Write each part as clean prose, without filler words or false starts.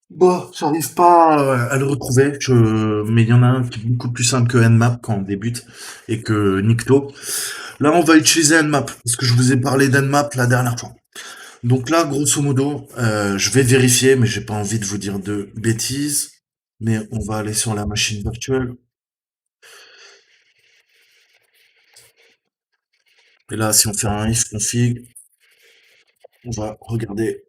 Bon, j'arrive pas à le retrouver, mais il y en a un qui est beaucoup plus simple que Nmap quand on débute et que Nikto. Là, on va utiliser Nmap parce que je vous ai parlé d'Nmap la dernière fois. Donc là, grosso modo, je vais vérifier, mais j'ai pas envie de vous dire de bêtises. Mais on va aller sur la machine virtuelle. Et là, si on fait un if config, on va regarder.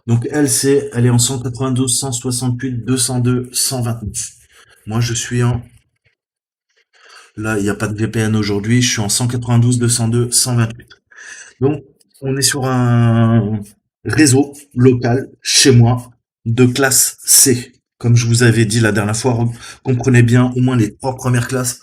Donc elle est en 192, 168, 202, 129. Moi, je suis en Là, il n'y a pas de VPN aujourd'hui. Je suis en 192, 202, 128. Donc, on est sur un réseau local chez moi de classe C. Comme je vous avais dit la dernière fois, comprenez bien au moins les trois premières classes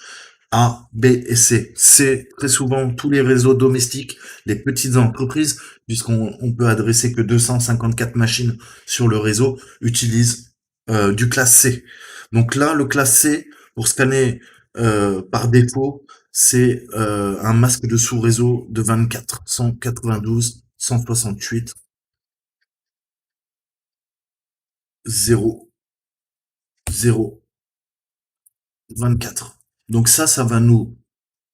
A, B et C. C, très souvent, tous les réseaux domestiques, les petites entreprises, puisqu'on peut adresser que 254 machines sur le réseau, utilisent du classe C. Donc là, le classe C, pour scanner par défaut, c'est un masque de sous-réseau de 24, 192, 168, 0, 0, 24. Donc ça va nous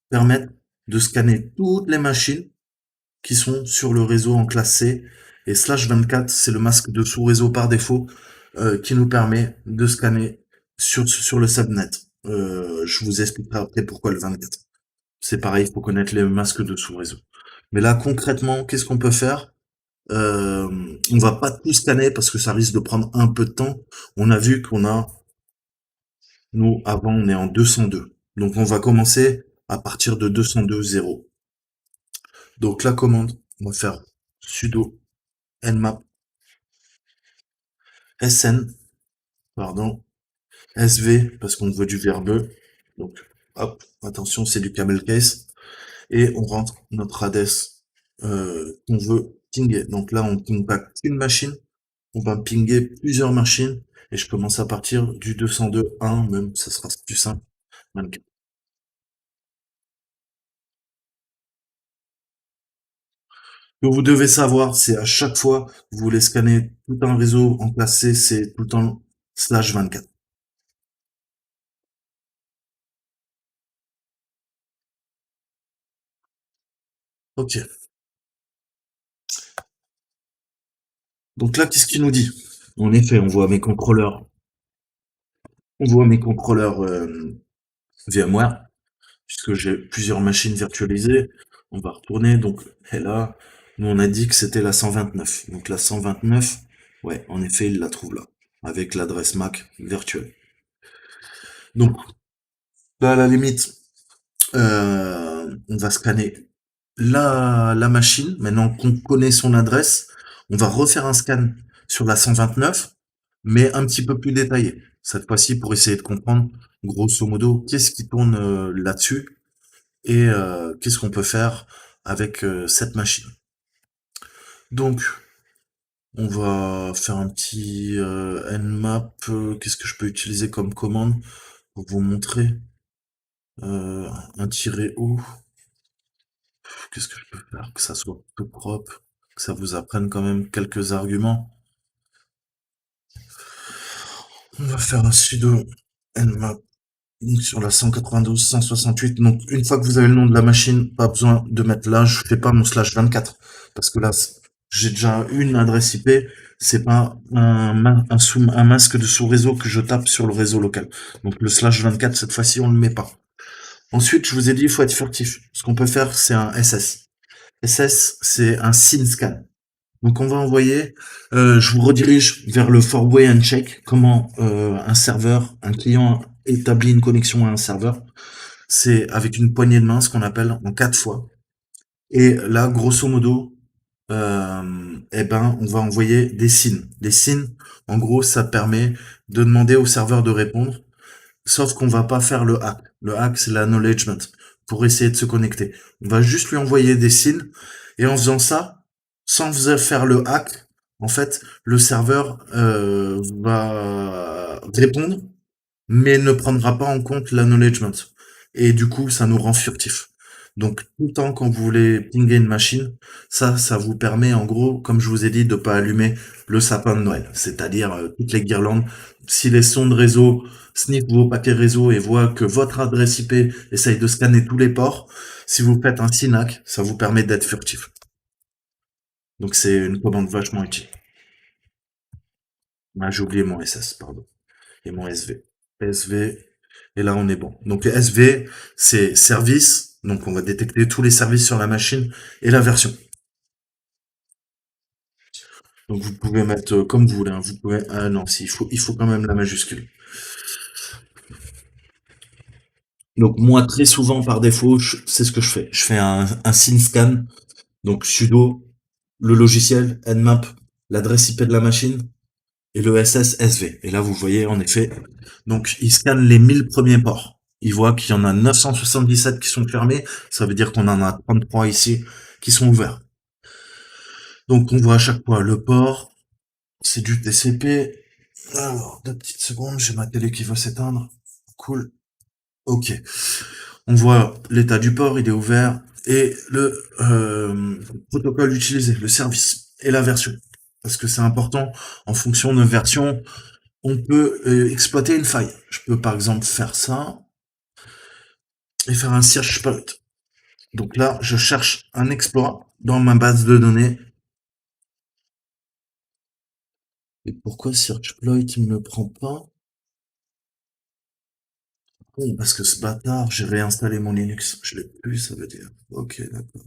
permettre de scanner toutes les machines qui sont sur le réseau en classe C. Et slash 24, c'est le masque de sous-réseau par défaut qui nous permet de scanner sur le subnet. Je vous expliquerai après pourquoi le 24. C'est pareil, il faut connaître les masques de sous-réseau. Mais là, concrètement, qu'est-ce qu'on peut faire? euh, On va pas tout scanner parce que ça risque de prendre un peu de temps. On a vu nous, avant, on est en 202. Donc, on va commencer à partir de 202.0. Donc, la commande, on va faire sudo nmap sn, pardon, sv, parce qu'on veut du verbeux. Donc, hop, attention, c'est du camel case. Et on rentre notre adresse qu'on veut pinguer. Donc là, on ping pas qu'une machine, on va pinguer plusieurs machines. Et je commence à partir du 202.1, même, ça sera plus simple. 24. Ce que vous devez savoir, c'est à chaque fois que vous voulez scanner tout un réseau en classe C, c'est tout le temps slash 24. Ok. Donc là, qu'est-ce qu'il nous dit? En effet, on voit mes contrôleurs VMware, puisque j'ai plusieurs machines virtualisées. On va retourner. Donc, et là, nous, on a dit que c'était la 129. Donc la 129, ouais, en effet, il la trouve là, avec l'adresse MAC virtuelle. Donc, là, à la limite, on va scanner la machine. Maintenant qu'on connaît son adresse, on va refaire un scan sur la 129, mais un petit peu plus détaillé. Cette fois-ci, pour essayer de comprendre, grosso modo, qu'est-ce qui tourne là-dessus et qu'est-ce qu'on peut faire avec cette machine. Donc, on va faire un petit nmap. Qu'est-ce que je peux utiliser comme commande pour vous montrer? Un tiret O. Qu'est-ce que je peux faire? Que ça soit peu propre, que ça vous apprenne quand même quelques arguments. On va faire un sudo nmap sur la 192, 168. Donc, une fois que vous avez le nom de la machine, pas besoin de mettre là, je fais pas mon slash 24. Parce que là, j'ai déjà une adresse IP. C'est pas un masque de sous-réseau que je tape sur le réseau local. Donc, le slash 24, cette fois-ci, on le met pas. Ensuite, je vous ai dit, il faut être furtif. Ce qu'on peut faire, c'est un SS. SS, c'est un SYN scan. Donc on va envoyer, je vous redirige vers le four-way uncheck, comment un client établit une connexion à un serveur. C'est avec une poignée de main, ce qu'on appelle en 4 fois. Et là, grosso modo, eh ben, on va envoyer des SYN. Des SYN, en gros, ça permet de demander au serveur de répondre, sauf qu'on va pas faire le hack. Le hack, c'est l'acknowledgement, pour essayer de se connecter. On va juste lui envoyer des SYN, et en faisant ça, sans faire le hack, en fait, le serveur va répondre, mais ne prendra pas en compte l'acknowledgement. Et du coup, ça nous rend furtif. Donc, tout le temps quand vous voulez pinguer une machine, ça vous permet en gros, comme je vous ai dit, de pas allumer le sapin de Noël. C'est-à-dire toutes les guirlandes. Si les sondes réseau sniffent vos paquets réseau et voient que votre adresse IP essaye de scanner tous les ports, si vous faites un SYNAC, ça vous permet d'être furtif. Donc c'est une commande vachement utile. Ah, j'ai oublié mon SS, pardon. Et mon SV. SV, et là on est bon. Donc SV, c'est service, donc on va détecter tous les services sur la machine et la version. Donc vous pouvez mettre comme vous voulez, hein. Vous pouvez, ah non, si, il faut quand même la majuscule. Donc moi très souvent par défaut, c'est ce que je fais. Je fais un SYNSCAN, donc sudo, le logiciel, nmap, l'adresse IP de la machine, et le SSSV. Et là, vous voyez, en effet, donc il scanne les 1000 premiers ports. Il voit qu'il y en a 977 qui sont fermés. Ça veut dire qu'on en a 33 ici qui sont ouverts. Donc on voit à chaque fois le port. C'est du TCP. Alors, 2 petites secondes, j'ai ma télé qui va s'éteindre. Cool. Ok. On voit l'état du port, il est ouvert. Et le protocole utilisé, le service et la version. Parce que c'est important, en fonction de version, on peut exploiter une faille. Je peux par exemple faire ça et faire un search exploit. Donc là, je cherche un exploit dans ma base de données. Et pourquoi search exploit il me prend pas? Oui, parce que ce bâtard, j'ai réinstallé mon Linux. Je l'ai plus, ça veut dire. Ok, d'accord.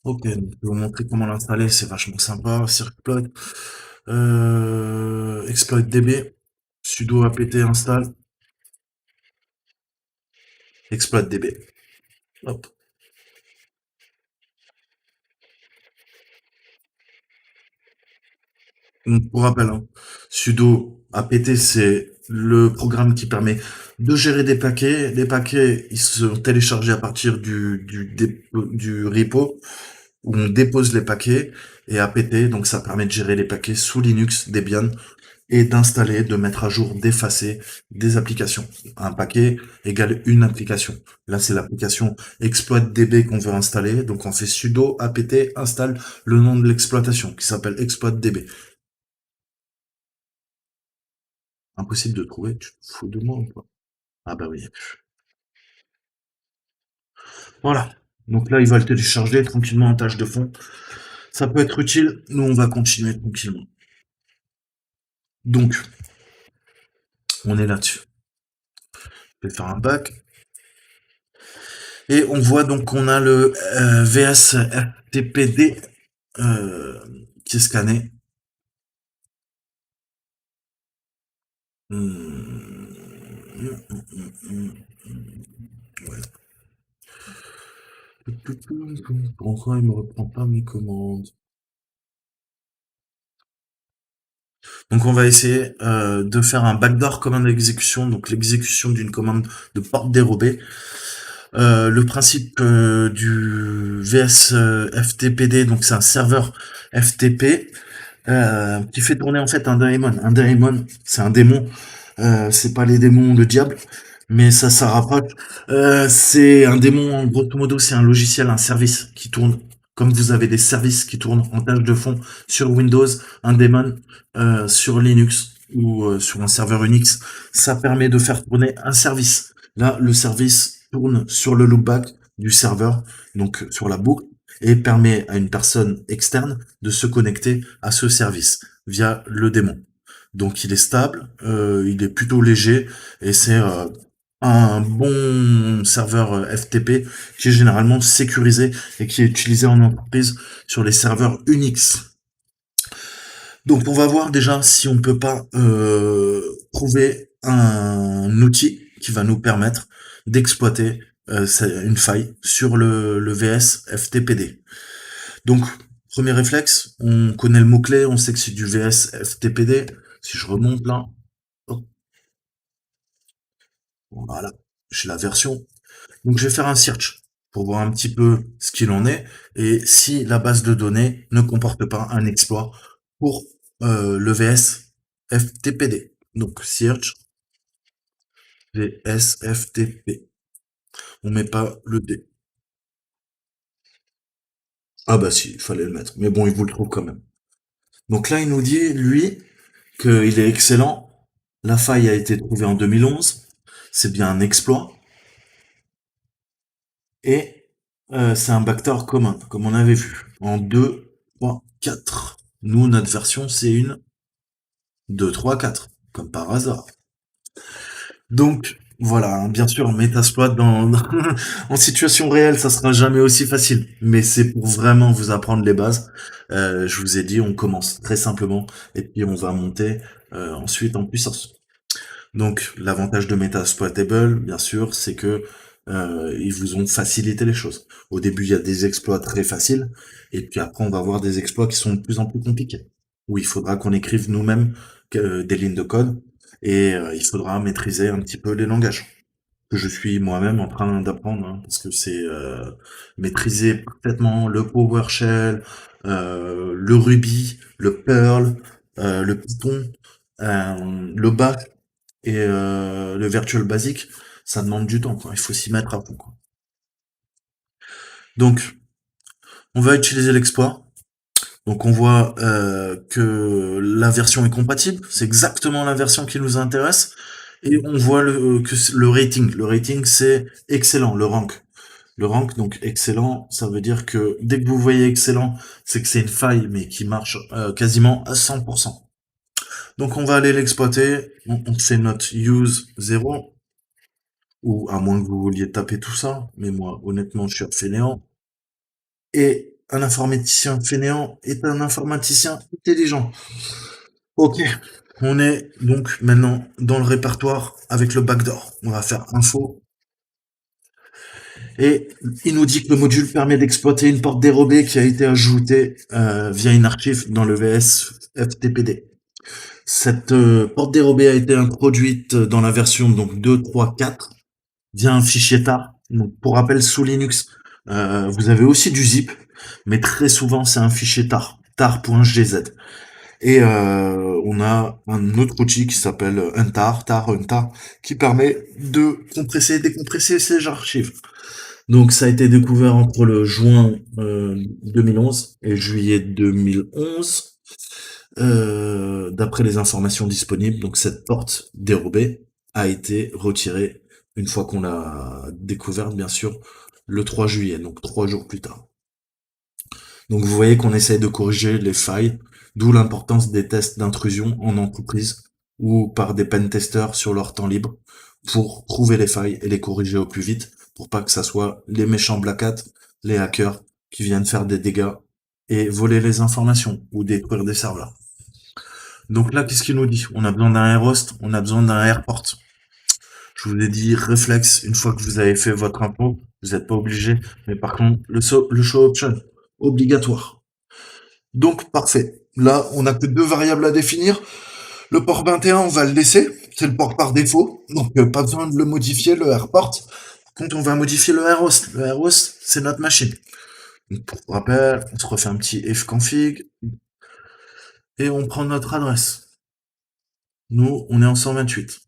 Ok, donc je vais vous montrer comment l'installer, c'est vachement sympa. Search exploit. Exploit DB. Sudo apt install. Exploit DB. Hop. Donc, pour rappel, hein, sudo apt, c'est le programme qui permet de gérer des paquets. Les paquets, ils sont téléchargés à partir du repo où on dépose les paquets et apt, donc ça permet de gérer les paquets sous Linux, Debian et d'installer, de mettre à jour, d'effacer des applications. Un paquet égale une application. Là, c'est l'application exploitdb qu'on veut installer. Donc, on fait sudo apt installe le nom de l'exploitation qui s'appelle exploitdb. Impossible de trouver, tu te fous de moi ou quoi? Ah bah oui. Voilà. Donc là, il va le télécharger tranquillement en tâche de fond. Ça peut être utile. Nous, on va continuer tranquillement. Donc, on est là-dessus. Je vais faire un back. Et on voit donc qu'on a le VS FTPD qui est scanné. Hum, Ouais. Pourquoi il me reprend pas mes commandes? Donc on va essayer de faire un backdoor commande exécution, donc l'exécution d'une commande de porte dérobée. Le principe du VS FTPD, donc c'est un serveur FTP qui fait tourner en fait un daemon. Un daemon, c'est un démon. C'est pas les démons de diable, mais ça rapproche. C'est un démon, en grosso modo, c'est un logiciel, un service qui tourne. Comme vous avez des services qui tournent en tâche de fond sur Windows, un daemon sur Linux ou sur un serveur Unix, ça permet de faire tourner un service. Là, le service tourne sur le loopback du serveur, donc sur la boucle, et permet à une personne externe de se connecter à ce service via le démon. Donc il est stable, il est plutôt léger, et c'est un bon serveur FTP qui est généralement sécurisé et qui est utilisé en entreprise sur les serveurs Unix. Donc on va voir déjà si on peut pas trouver un outil qui va nous permettre d'exploiter une faille sur le VS FTPD. Donc premier réflexe, on connaît le mot-clé, on sait que c'est du VS FTPD. Si je remonte là, hop, voilà, j'ai la version. Donc je vais faire un search pour voir un petit peu ce qu'il en est et si la base de données ne comporte pas un exploit pour le VS FTPD. Donc search VS FTP. On met pas le D. Ah bah si, il fallait le mettre. Mais bon, il vous le trouve quand même. Donc là, il nous dit, lui, qu'il est excellent. La faille a été trouvée en 2011. C'est bien un exploit. Et c'est un backdoor commun, comme on avait vu. En 2, 3, 4. Nous, notre version, c'est une 2, 3, 4. Comme par hasard. Donc, voilà, hein, bien sûr, Metasploit en situation réelle, ça sera jamais aussi facile. Mais c'est pour vraiment vous apprendre les bases. Je vous ai dit, on commence très simplement et puis on va monter ensuite en puissance. Donc, l'avantage de Metasploitable, bien sûr, c'est que ils vous ont facilité les choses. Au début, il y a des exploits très faciles, et puis après, on va avoir des exploits qui sont de plus en plus compliqués, où il faudra qu'on écrive nous-mêmes des lignes de code, et il faudra maîtriser un petit peu les langages que je suis moi-même en train d'apprendre, hein, parce que c'est maîtriser parfaitement le PowerShell, le Ruby, le Perl, le Python, le Bash et le Virtual Basic, ça demande du temps, quoi. Il faut s'y mettre à fond, quoi. Donc, on va utiliser l'exploit. Donc, on voit que la version est compatible. C'est exactement la version qui nous intéresse. Et on voit le rating. Le rating, c'est excellent, le rank. Le rank, donc excellent, ça veut dire que dès que vous voyez excellent, c'est que c'est une faille, mais qui marche quasiment à 100%. Donc on va aller l'exploiter. On fait notre use 0, ou à moins que vous vouliez taper tout ça, mais moi, honnêtement, je suis un fainéant. Et un informaticien fainéant est un informaticien intelligent. Ok, on est donc maintenant dans le répertoire avec le backdoor. On va faire info. Et il nous dit que le module permet d'exploiter une porte dérobée qui a été ajoutée via une archive dans le VS FTPD. Cette porte dérobée a été introduite dans la version donc 2.3.4 via un fichier tar. Donc, pour rappel, sous Linux, vous avez aussi du zip, mais très souvent c'est un fichier tar, tar.gz. Et on a un autre outil qui s'appelle untar, qui permet de compresser et décompresser ces archives. Donc ça a été découvert entre le juin 2011 et juillet 2011. D'après les informations disponibles, donc cette porte dérobée a été retirée une fois qu'on l'a découverte, bien sûr, le 3 juillet, donc 3 jours plus tard. Donc vous voyez qu'on essaye de corriger les failles, d'où l'importance des tests d'intrusion en entreprise ou par des pen testers sur leur temps libre pour trouver les failles et les corriger au plus vite pour pas que ça soit les méchants black hats, les hackers qui viennent faire des dégâts et voler les informations ou détruire des serveurs. Donc là, qu'est-ce qu'il nous dit? On a besoin d'un airhost, on a besoin d'un airport. Je vous ai dit réflexe, une fois que vous avez fait votre impôt, vous n'êtes pas obligé, mais par contre, le show option, obligatoire. Donc, parfait. Là, on n'a que deux variables à définir. Le port 21, on va le laisser. C'est le port par défaut. Donc, pas besoin de le modifier, le airport. Quand on va modifier le airhost, c'est notre machine. Donc, pour rappel, on se refait un petit ifconfig et on prend notre adresse. Nous, on est en 128.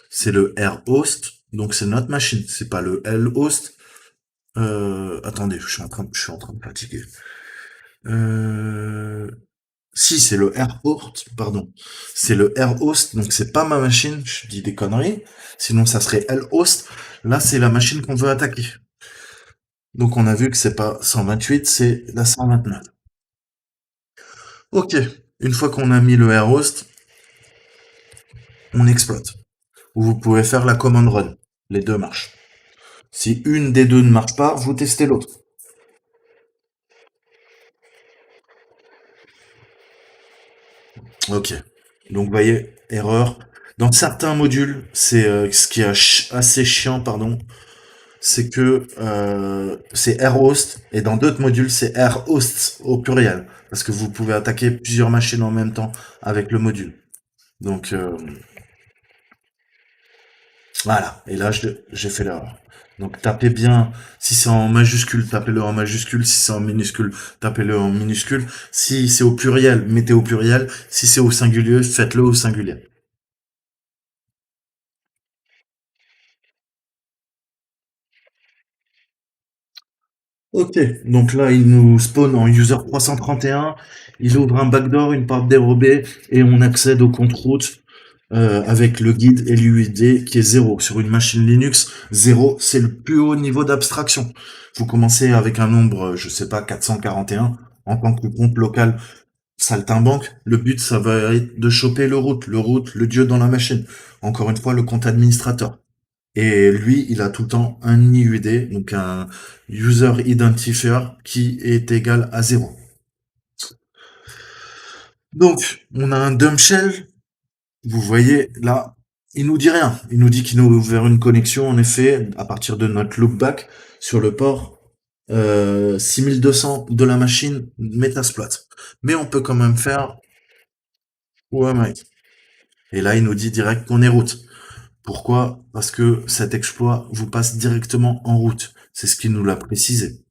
C'est le airhost, donc c'est notre machine. C'est pas le lhost. Attendez, je suis en train de fatiguer. Euh, Si, c'est le airport, pardon. C'est le airhost, donc c'est pas ma machine, je dis des conneries. Sinon, ça serait lhost. Là, c'est la machine qu'on veut attaquer. Donc, on a vu que c'est pas 128, c'est la 129. Ok. Une fois qu'on a mis le airhost, on exploite. Ou vous pouvez faire la command run. Les deux marchent. Si une des deux ne marche pas, vous testez l'autre. Ok. Donc, vous voyez, erreur. Dans certains modules, c'est ce qui est assez chiant, pardon, c'est que c'est airhost et dans d'autres modules c'est airhosts au pluriel parce que vous pouvez attaquer plusieurs machines en même temps avec le module. Donc voilà. Et là j'ai fait l'erreur. Donc tapez bien. Si c'est en majuscule, tapez-le en majuscule. Si c'est en minuscule, tapez-le en minuscule. Si c'est au pluriel, mettez au pluriel. Si c'est au singulier, faites-le au singulier. Ok, donc là, il nous spawn en user 331, il ouvre un backdoor, une porte dérobée, et on accède au compte route avec le guide et l'UID qui est 0. Sur une machine Linux, 0, c'est le plus haut niveau d'abstraction. Vous commencez avec un nombre, je sais pas, 441, en tant que compte local saltimbanque. Le but, ça va être de choper le route, le dieu dans la machine. Encore une fois, le compte administrateur. Et lui, il a tout le temps un IUD, donc un User Identifier, qui est égal à 0. Donc, on a un dump shell. Vous voyez, là, il nous dit rien. Il nous dit qu'il nous a ouvert une connexion, en effet, à partir de notre loopback sur le port 6200 de la machine Metasploit. Mais on peut quand même faire OMI. Et là, il nous dit direct qu'on est route. Pourquoi? Parce que cet exploit vous passe directement en route. C'est ce qu'il nous l'a précisé.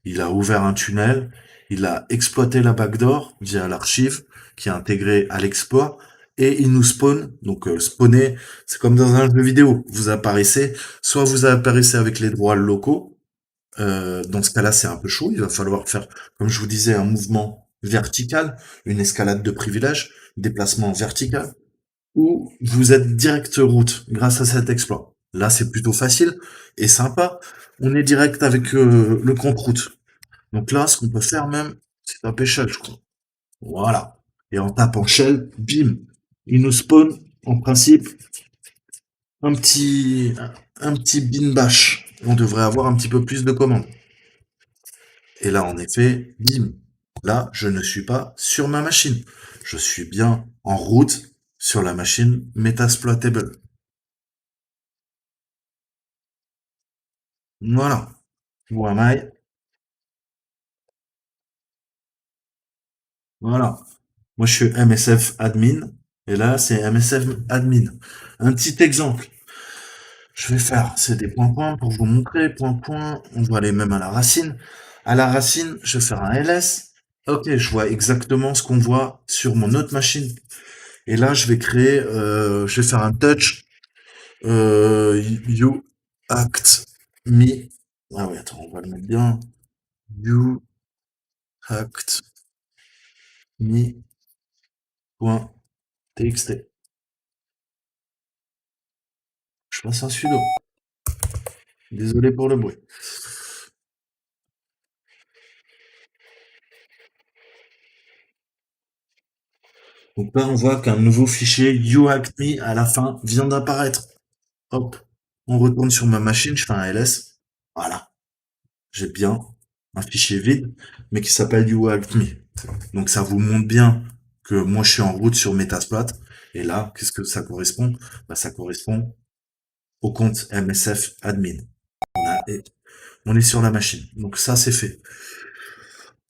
Il a ouvert un tunnel, il a exploité la backdoor via l'archive qui est intégrée à l'exploit et il nous spawn. Donc spawner, c'est comme dans un jeu vidéo. Vous apparaissez, soit vous apparaissez avec les droits locaux. Dans ce cas-là, c'est un peu chaud. Il va falloir faire, comme je vous disais, un mouvement vertical, une escalade de privilèges, déplacement vertical, ou vous êtes direct route grâce à cet exploit. Là, c'est plutôt facile et sympa. On est direct avec le compte route. Donc là, ce qu'on peut faire même, c'est taper shell, je crois. Voilà. Et en tapant shell, bim, il nous spawn, en principe, un petit, un petit bin bash. On devrait avoir un petit peu plus de commandes. Et là, en effet, bim. Là, je ne suis pas sur ma machine. Je suis bien en route sur la machine Metasploitable. Voilà. Où am I? Voilà. Moi, je suis MSF admin. Et là, c'est MSF admin. Un petit exemple. Je vais faire, c'est des points-points pour vous montrer. Point-point. On va aller même à la racine. À la racine, je vais faire un ls. Ok, je vois exactement ce qu'on voit sur mon autre machine. Et là, je vais créer, je vais faire un touch. You act me. Ah oui, attends, on va le mettre bien. You act me.txt. Je passe un sudo. Désolé pour le bruit. Donc là, on voit qu'un nouveau fichier YouHackMe à la fin vient d'apparaître. Hop, on retourne sur ma machine, je fais un ls. Voilà, j'ai bien un fichier vide, mais qui s'appelle YouHackMe. Donc ça vous montre bien que moi je suis en route sur Metasploit. Et là, qu'est-ce que ça correspond? Bah, ça correspond au compte MSF admin. Et on est sur la machine. Donc ça, c'est fait.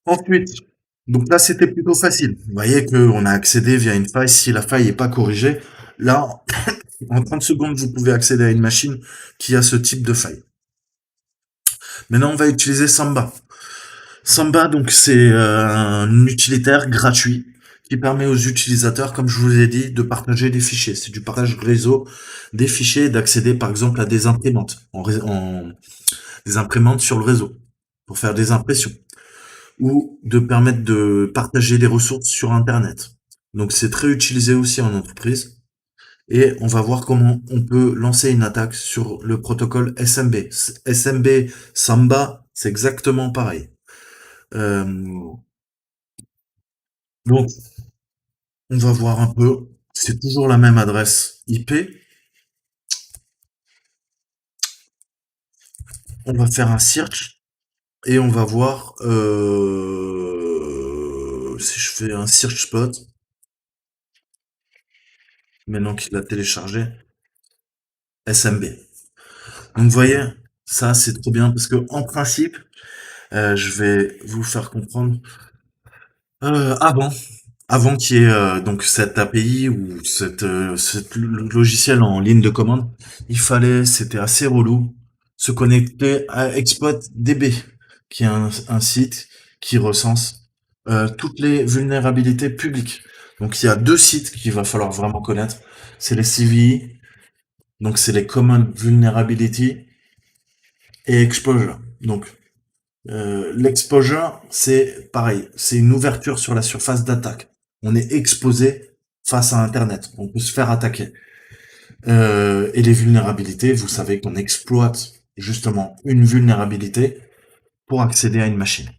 Ensuite, donc là, c'était plutôt facile. Vous voyez qu'on a accédé via une faille. Si la faille n'est pas corrigée, là, en 30 secondes, vous pouvez accéder à une machine qui a ce type de faille. Maintenant, on va utiliser Samba. Samba, donc, c'est un utilitaire gratuit qui permet aux utilisateurs, comme je vous ai dit, de partager des fichiers. C'est du partage réseau des fichiers et d'accéder, par exemple, à des imprimantes, des imprimantes sur le réseau pour faire des impressions, ou de permettre de partager des ressources sur Internet. Donc c'est très utilisé aussi en entreprise. Et on va voir comment on peut lancer une attaque sur le protocole SMB. SMB Samba, c'est exactement pareil. Euh, donc on va voir un peu. C'est toujours la même adresse IP. On va faire un search et on va voir si je fais un search spot. Maintenant qu'il a téléchargé, SMB. Donc vous voyez, ça c'est trop bien parce que en principe, je vais vous faire comprendre. Avant qu'il y ait donc cette API ou cette logiciel en ligne de commande, c'était assez relou, se connecter à ExploitDB, qui est un site qui recense toutes les vulnérabilités publiques. Donc il y a deux sites qu'il va falloir vraiment connaître. C'est les CVE, donc c'est les Common Vulnerability et Exposure. Donc L'exposure, c'est pareil, c'est une ouverture sur la surface d'attaque. On est exposé face à Internet, on peut se faire attaquer. Et les vulnérabilités, vous savez qu'on exploite justement une vulnérabilité pour accéder à une machine.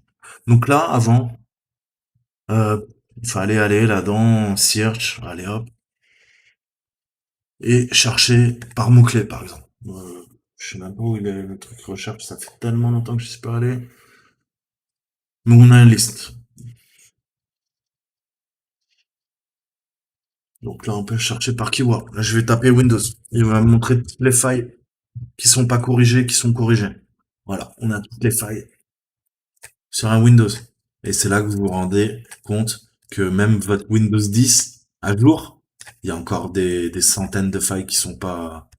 Donc là, avant, il fallait aller là dans Search, allez hop, et chercher par mots-clés, par exemple. Je sais même pas où il est le truc recherche, ça fait tellement longtemps que je sais pas aller. Mais on a une liste. Donc là, on peut chercher par keyword. Là, je vais taper Windows. Il va me montrer toutes les failles qui sont pas corrigées, qui sont corrigées. Voilà, on a toutes les failles sur un Windows. Et c'est là que vous vous rendez compte que même votre Windows 10 à jour, il y a encore des centaines de failles qui sont pas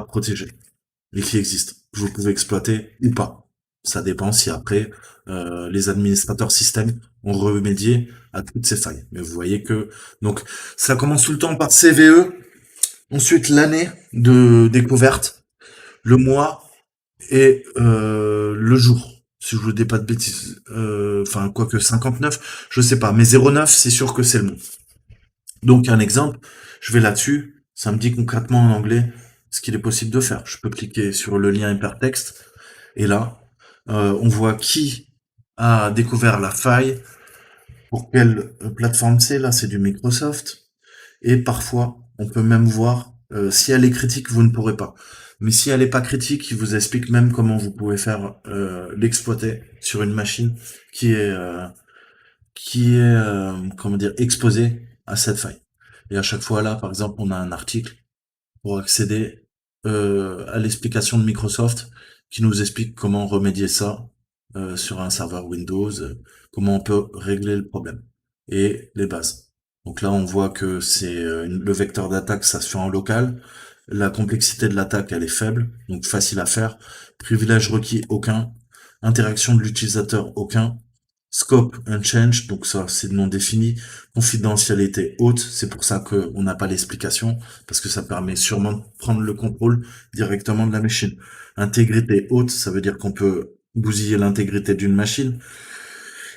protégées et qui existent. Que vous pouvez exploiter ou pas. Ça dépend si après les administrateurs système ont remédié à toutes ces failles. Mais vous voyez que donc ça commence tout le temps par CVE, ensuite l'année de découverte, le mois et le jour. Si je vous dis pas de bêtises, enfin quoique 59, je sais pas, mais 09 c'est sûr que c'est le mot. Donc un exemple, je vais là-dessus, ça me dit concrètement en anglais ce qu'il est possible de faire. Je peux cliquer sur le lien hypertexte et là, on voit qui a découvert la faille, pour quelle plateforme c'est. Là, c'est du Microsoft. Et parfois, on peut même voir si elle est critique, vous ne pourrez pas. Mais si elle n'est pas critique, il vous explique même comment vous pouvez faire l'exploiter sur une machine qui est comment dire exposée à cette faille. Et à chaque fois là, par exemple, on a un article pour accéder à l'explication de Microsoft qui nous explique comment remédier ça sur un serveur Windows, comment on peut régler le problème et les bases. Donc là, on voit que c'est le vecteur d'attaque, ça se fait en local. La complexité de l'attaque, elle est faible, donc facile à faire. Privilège requis, aucun. Interaction de l'utilisateur, aucun. Scope unchanged, donc ça c'est non défini. Confidentialité haute, c'est pour ça qu'on n'a pas l'explication, parce que ça permet sûrement de prendre le contrôle directement de la machine. Intégrité haute, ça veut dire qu'on peut bousiller l'intégrité d'une machine.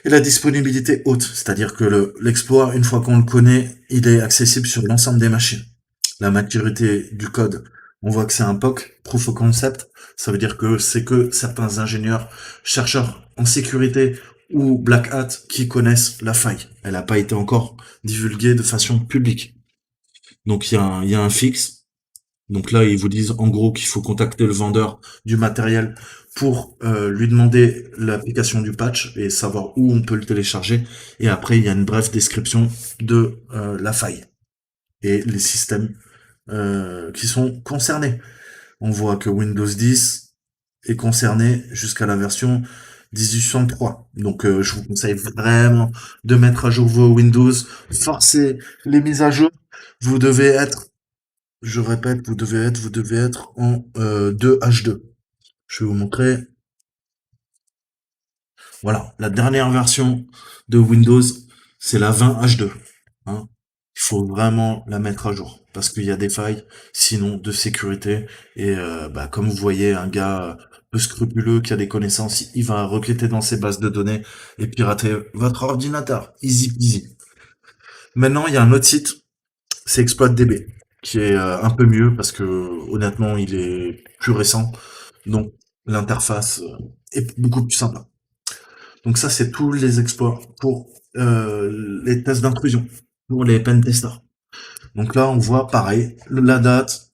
Et la disponibilité haute, c'est-à-dire que l'exploit, une fois qu'on le connaît, il est accessible sur l'ensemble des machines. La maturité du code, on voit que c'est un POC, Proof of Concept, ça veut dire que c'est que certains ingénieurs, chercheurs en sécurité ou Black Hat qui connaissent la faille. Elle n'a pas été encore divulguée de façon publique. Donc il y a un fixe, donc là, ils vous disent en gros qu'il faut contacter le vendeur du matériel pour lui demander l'application du patch et savoir où on peut le télécharger. Et après, il y a une brève description de la faille et les systèmes qui sont concernés. On voit que Windows 10 est concerné jusqu'à la version 1803. Donc je vous conseille vraiment de mettre à jour vos Windows, forcez les mises à jour. Vous devez être, je répète, vous devez être en 2H2. Je vais vous montrer. Voilà, la dernière version de Windows, c'est la 20H2. Hein. Il faut vraiment la mettre à jour parce qu'il y a des failles, sinon de sécurité. Et bah, comme vous voyez, un gars peu scrupuleux qui a des connaissances, il va requêter dans ses bases de données et pirater votre ordinateur. Easy peasy. Maintenant, il y a un autre site, c'est ExploitDB, qui est un peu mieux parce que honnêtement, il est plus récent. Donc l'interface est beaucoup plus simple. Donc ça, c'est tous les exploits pour les tests d'intrusion, pour les pen testers. Donc là, on voit pareil, la date,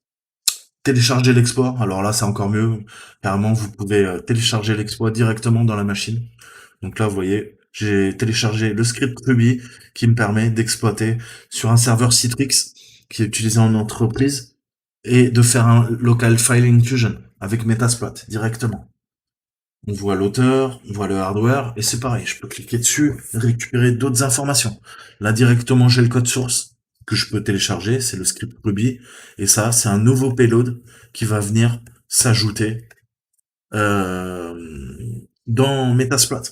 télécharger l'exploit. Alors là, c'est encore mieux. Carrément, vous pouvez télécharger l'exploit directement dans la machine. Donc là, vous voyez, j'ai téléchargé le script Ruby qui me permet d'exploiter sur un serveur Citrix qui est utilisé en entreprise et de faire un local file inclusion avec Metasploit directement. On voit l'auteur, on voit le hardware, et c'est pareil, je peux cliquer dessus, récupérer d'autres informations. Là, directement, j'ai le code source que je peux télécharger, c'est le script Ruby, et ça, c'est un nouveau payload qui va venir s'ajouter euh, dans Metasploit.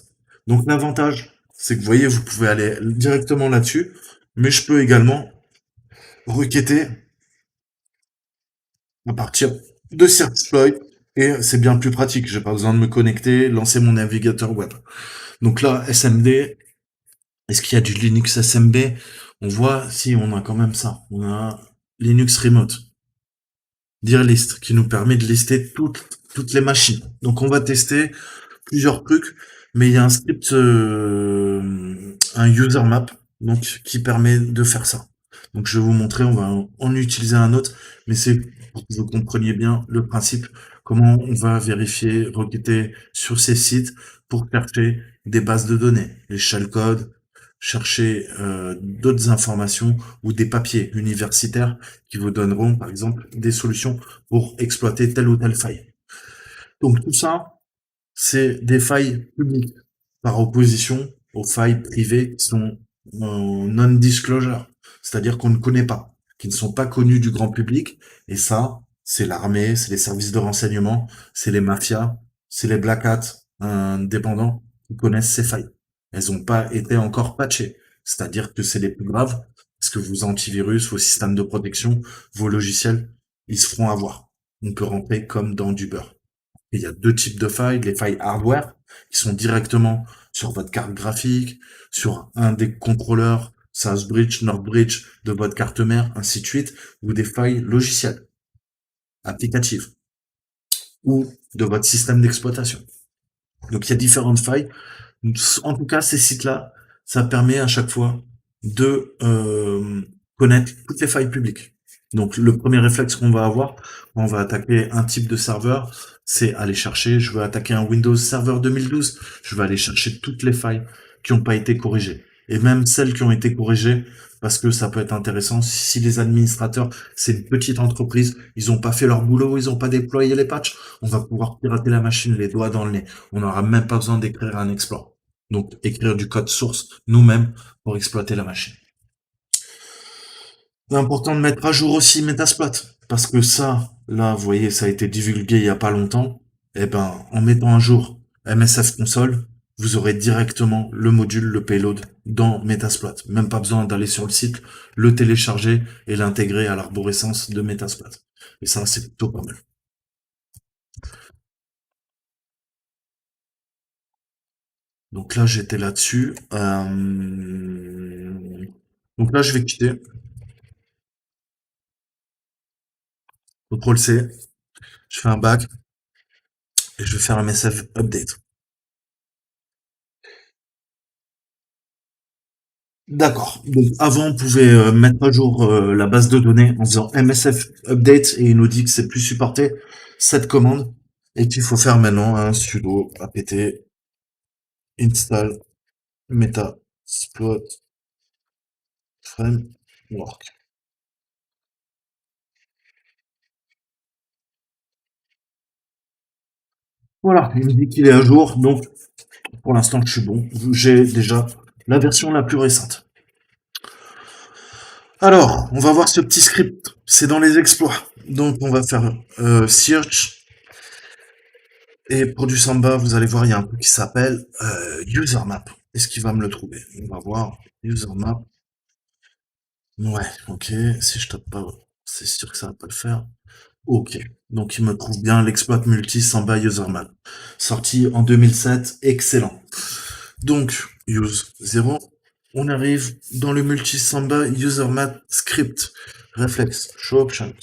Donc l'avantage, c'est que vous voyez, vous pouvez aller directement là-dessus, mais je peux également requêter à partir de Searchploit Et c'est bien plus pratique. J'ai pas besoin de me connecter, lancer mon navigateur web. Donc là, SMB, est-ce qu'il y a du Linux SMB? On voit, si, on a quand même ça. On a Linux Remote, Dear List, qui nous permet de lister toutes les machines. Donc on va tester plusieurs trucs, mais il y a un script, un user map, donc qui permet de faire ça. Donc je vais vous montrer, on va en utiliser un autre, mais c'est pour que vous compreniez bien le principe, comment on va vérifier, requêter sur ces sites pour chercher des bases de données, les shellcodes, chercher d'autres informations ou des papiers universitaires qui vous donneront par exemple des solutions pour exploiter telle ou telle faille. Donc tout ça, c'est des failles publiques, par opposition aux failles privées qui sont en non-disclosure, c'est-à-dire qu'on ne connaît pas, qui ne sont pas connues du grand public, et ça, c'est l'armée, c'est les services de renseignement, c'est les mafias, c'est les black hats indépendants qui connaissent ces failles. Elles n'ont pas été encore patchées, c'est-à-dire que c'est les plus graves, parce que vos antivirus, vos systèmes de protection, vos logiciels, ils se feront avoir. On peut rentrer comme dans du beurre. Et il y a deux types de failles, les failles hardware, qui sont directement sur votre carte graphique, sur un des contrôleurs Southbridge, Northbridge de votre carte mère, ainsi de suite, ou des failles logicielles, applicatives, ou de votre système d'exploitation. Donc il y a différentes failles. En tout cas, ces sites-là, ça permet à chaque fois de connaître toutes les failles publiques. Donc le premier réflexe qu'on va avoir quand on va attaquer un type de serveur, c'est aller chercher, je veux attaquer un Windows Server 2012, je vais aller chercher toutes les failles qui n'ont pas été corrigées. Et même celles qui ont été corrigées, parce que ça peut être intéressant, si les administrateurs, c'est une petite entreprise, ils n'ont pas fait leur boulot, ils n'ont pas déployé les patchs, on va pouvoir pirater la machine les doigts dans le nez. On n'aura même pas besoin d'écrire un exploit. Donc, écrire du code source nous-mêmes pour exploiter la machine. C'est important de mettre à jour aussi Metasploit. Parce que ça, là, vous voyez, ça a été divulgué il y a pas longtemps. Eh ben, en mettant à jour MSF Console, vous aurez directement le module, le payload dans Metasploit. Même pas besoin d'aller sur le site, le télécharger et l'intégrer à l'arborescence de Metasploit. Et ça, c'est plutôt pas mal. Donc là, j'étais là-dessus. Donc là, je vais quitter. CTRL-C. Je fais un back et je vais faire un message update. D'accord. Donc avant, on pouvait mettre à jour la base de données en faisant MSF update et il nous dit que c'est plus supporté cette commande et qu'il faut faire maintenant un sudo apt install metasploit framework. Voilà, il me dit qu'il est à jour, donc pour l'instant je suis bon. J'ai déjà la version la plus récente. Alors, on va voir ce petit script. C'est dans les exploits. Donc on va faire search. Et pour du Samba, vous allez voir, il y a un truc qui s'appelle user map. Est-ce qu'il va me le trouver? On va voir. User map. Ouais, ok. Si je tape pas, c'est sûr que ça va pas le faire. Ok. Donc il me trouve bien l'exploit multi Samba user map. Sorti en 2007. Excellent. Donc, use 0. On arrive dans le multi Samba user map script. Réflexe. Show options.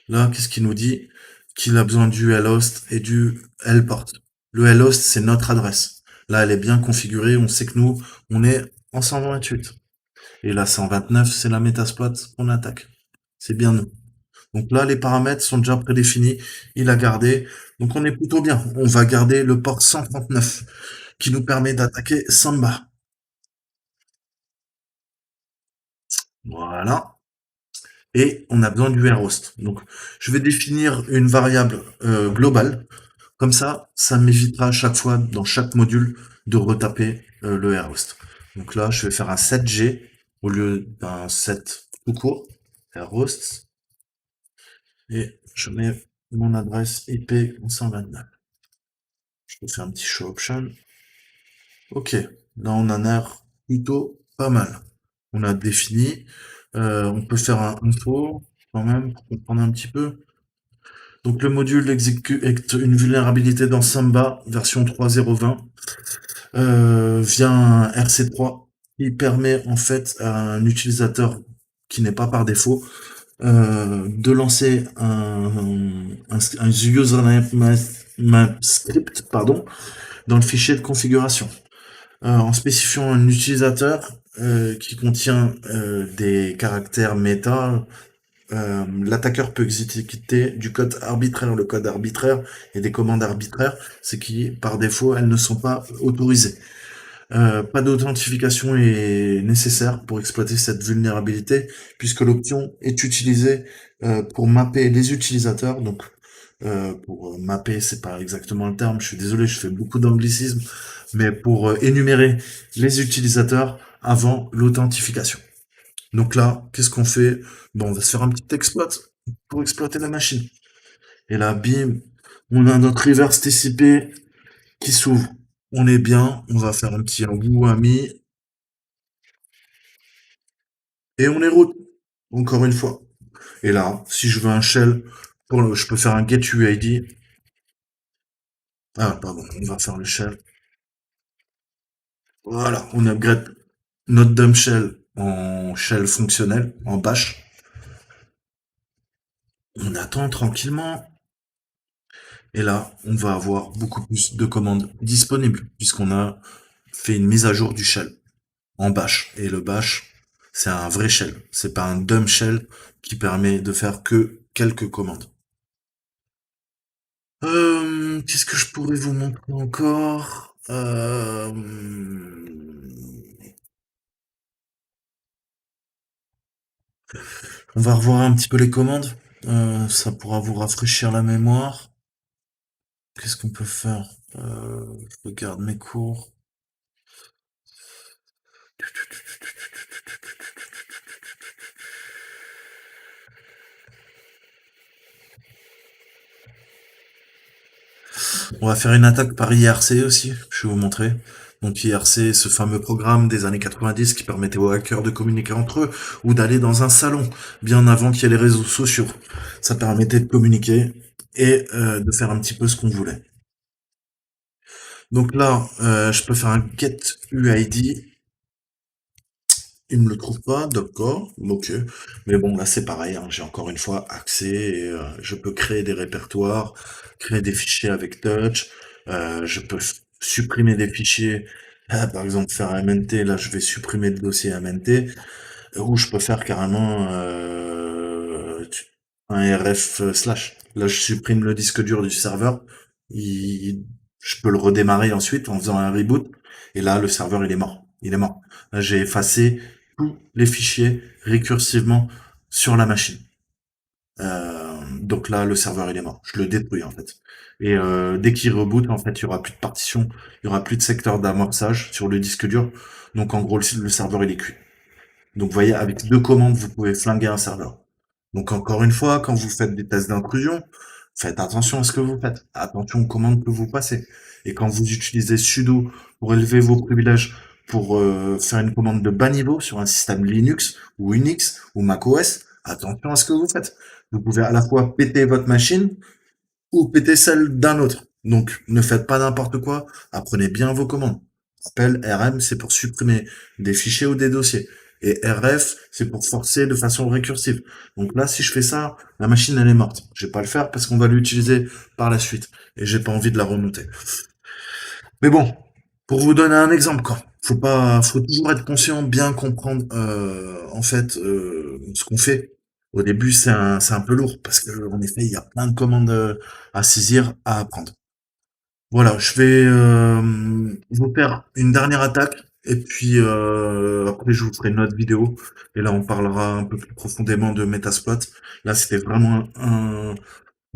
Là, qu'est-ce qu'il nous dit? Qu'il a besoin du lhost et du lport. Le lhost, c'est notre adresse. Là, elle est bien configurée. On sait que nous, on est en 128. Et là, 129, c'est la métasploit qu'on attaque. C'est bien nous. Donc là, les paramètres sont déjà prédéfinis. Il a gardé. Donc on est plutôt bien. On va garder le port 139 qui nous permet d'attaquer Samba. Voilà. Et on a besoin du rhost. Donc je vais définir une variable globale. Comme ça m'évitera à chaque fois, dans chaque module, de retaper le rhost. Donc là, je vais faire un 7G au lieu d'un 7 tout court, rhost, et je mets mon adresse IP en 129. Je peux faire un petit show option. Ok, là on en a plutôt pas mal. On a défini. On peut faire un info quand même pour comprendre un petit peu. Donc le module exécute une vulnérabilité dans Samba version 3.0.20 via un RC3 qui permet en fait à un utilisateur qui n'est pas par défaut de lancer un username script pardon, dans le fichier de configuration en spécifiant un utilisateur qui contient des caractères méta. L'attaqueur peut exécuter du code arbitraire. Le code arbitraire et des commandes arbitraires, c'est qui, par défaut, elles ne sont pas autorisées. Pas d'authentification est nécessaire pour exploiter cette vulnérabilité, puisque l'option est utilisée pour mapper les utilisateurs. Donc, pour mapper, c'est pas exactement le terme. Je suis désolé, je fais beaucoup d'anglicisme, mais pour énumérer les utilisateurs avant l'authentification. Donc là, qu'est-ce qu'on fait? Bon, on va se faire un petit exploit pour exploiter la machine. Et là, bim, on a notre reverse TCP qui s'ouvre. On est bien, on va faire un petit embout ami et on est route. Encore une fois. Et là, si je veux un shell, je peux faire un get UID. Ah, pardon, on va faire le shell. Voilà, on upgrade notre dump shell en shell fonctionnel, en bash. On attend tranquillement. Et là, on va avoir beaucoup plus de commandes disponibles, puisqu'on a fait une mise à jour du shell en bash. Et le bash, c'est un vrai shell. C'est pas un dumb shell qui permet de faire que quelques commandes. Qu'est-ce que je pourrais vous montrer encore? On va revoir un petit peu les commandes. Ça pourra vous rafraîchir la mémoire. Qu'est-ce qu'on peut faire? Je regarde mes cours. On va faire une attaque par IRC aussi, je vais vous montrer. Donc IRC, ce fameux programme des années 90 qui permettait aux hackers de communiquer entre eux ou d'aller dans un salon, bien avant qu'il y ait les réseaux sociaux. Ça permettait de communiquer et de faire un petit peu ce qu'on voulait. Donc là, je peux faire un get UID. Il me le trouve pas, d'accord, ok. Mais bon, là c'est pareil, hein, j'ai encore une fois accès et je peux créer des répertoires, créer des fichiers avec Touch, je peux supprimer des fichiers, par exemple faire MNT, là je vais supprimer le dossier MNT, ou je peux faire carrément un RF slash. Là je supprime le disque dur du serveur, je peux le redémarrer ensuite en faisant un reboot, et là le serveur il est mort. Il est mort. Là j'ai effacé tous les fichiers récursivement sur la machine. Donc là, le serveur il est mort. Je le détruis en fait. Et dès qu'il reboot, en fait, il y aura plus de partition, il y aura plus de secteur d'amorçage sur le disque dur. Donc en gros, le serveur il est cuit. Donc vous voyez, avec deux commandes, vous pouvez flinguer un serveur. Donc encore une fois, quand vous faites des tests d'intrusion, faites attention à ce que vous faites. Attention aux commandes que vous passez. Et quand vous utilisez sudo pour élever vos privilèges, pour faire une commande de bas niveau sur un système Linux ou Unix ou macOS, attention à ce que vous faites. Vous pouvez à la fois péter votre machine ou péter celle d'un autre. Donc ne faites pas n'importe quoi, apprenez bien vos commandes. Rappel, RM, c'est pour supprimer des fichiers ou des dossiers. Et RF, c'est pour forcer de façon récursive. Donc là, si je fais ça, la machine, elle est morte. Je vais pas le faire parce qu'on va l'utiliser par la suite. Et j'ai pas envie de la remonter. Mais bon, pour vous donner un exemple, quoi. Faut toujours être conscient, bien comprendre, en fait, ce qu'on fait. Au début, c'est un peu lourd parce que, en effet, il y a plein de commandes à saisir, à apprendre. Voilà, je vais vous faire une dernière attaque et puis après je vous ferai une autre vidéo et là on parlera un peu plus profondément de Metasploit. Là, c'était vraiment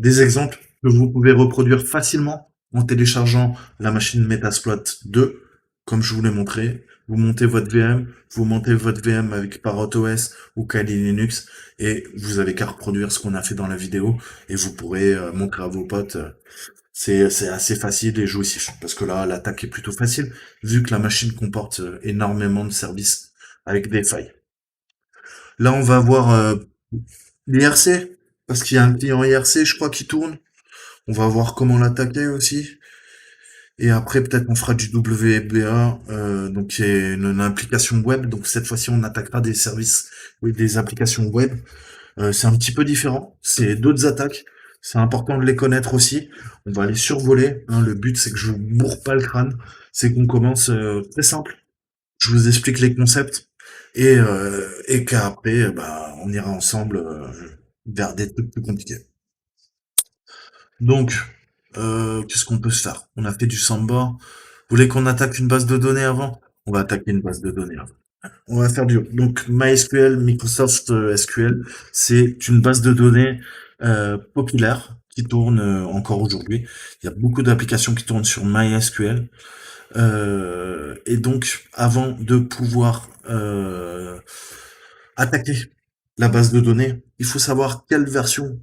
des exemples que vous pouvez reproduire facilement en téléchargeant la machine Metasploit 2, comme je vous l'ai montré. Vous montez votre VM, vous montez votre VM avec ParrotOS ou Kali Linux et vous avez qu'à reproduire ce qu'on a fait dans la vidéo et vous pourrez montrer à vos potes. C'est assez facile et jouissif parce que là, l'attaque est plutôt facile vu que la machine comporte énormément de services avec des failles. Là, on va voir l'IRC. parce qu'il y a un client IRC, je crois, qui tourne. On va voir comment l'attaquer aussi. Et après, peut-être on fera du WBA, donc qui est une application web. Donc cette fois-ci, on attaquera des services, oui, des applications web. C'est un petit peu différent. C'est d'autres attaques. C'est important de les connaître aussi. On va les survoler, hein. Le but, c'est que je vous bourre pas le crâne. C'est qu'on commence très simple. Je vous explique les concepts et qu'après, bah, on ira ensemble vers des trucs plus compliqués. Donc, qu'est-ce qu'on peut se faire? On a fait du Samba. Vous voulez qu'on attaque une base de données avant? On va attaquer une base de données avant. On va faire du donc MySQL, Microsoft SQL, c'est une base de données populaire qui tourne encore aujourd'hui. Il y a beaucoup d'applications qui tournent sur MySQL. Et donc, avant de pouvoir attaquer la base de données, il faut savoir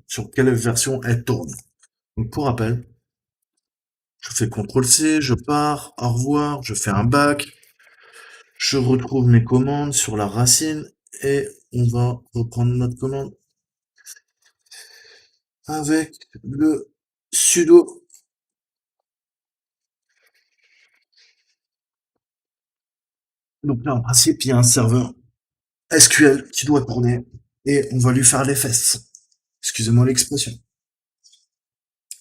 sur quelle version elle tourne. Donc, pour rappel, je fais CTRL-C, je pars, au revoir, je fais un back, je retrouve mes commandes sur la racine et on va reprendre notre commande avec le sudo. Donc là, en principe, il y a un serveur SQL qui doit tourner et on va lui faire les fesses. Excusez-moi l'expression.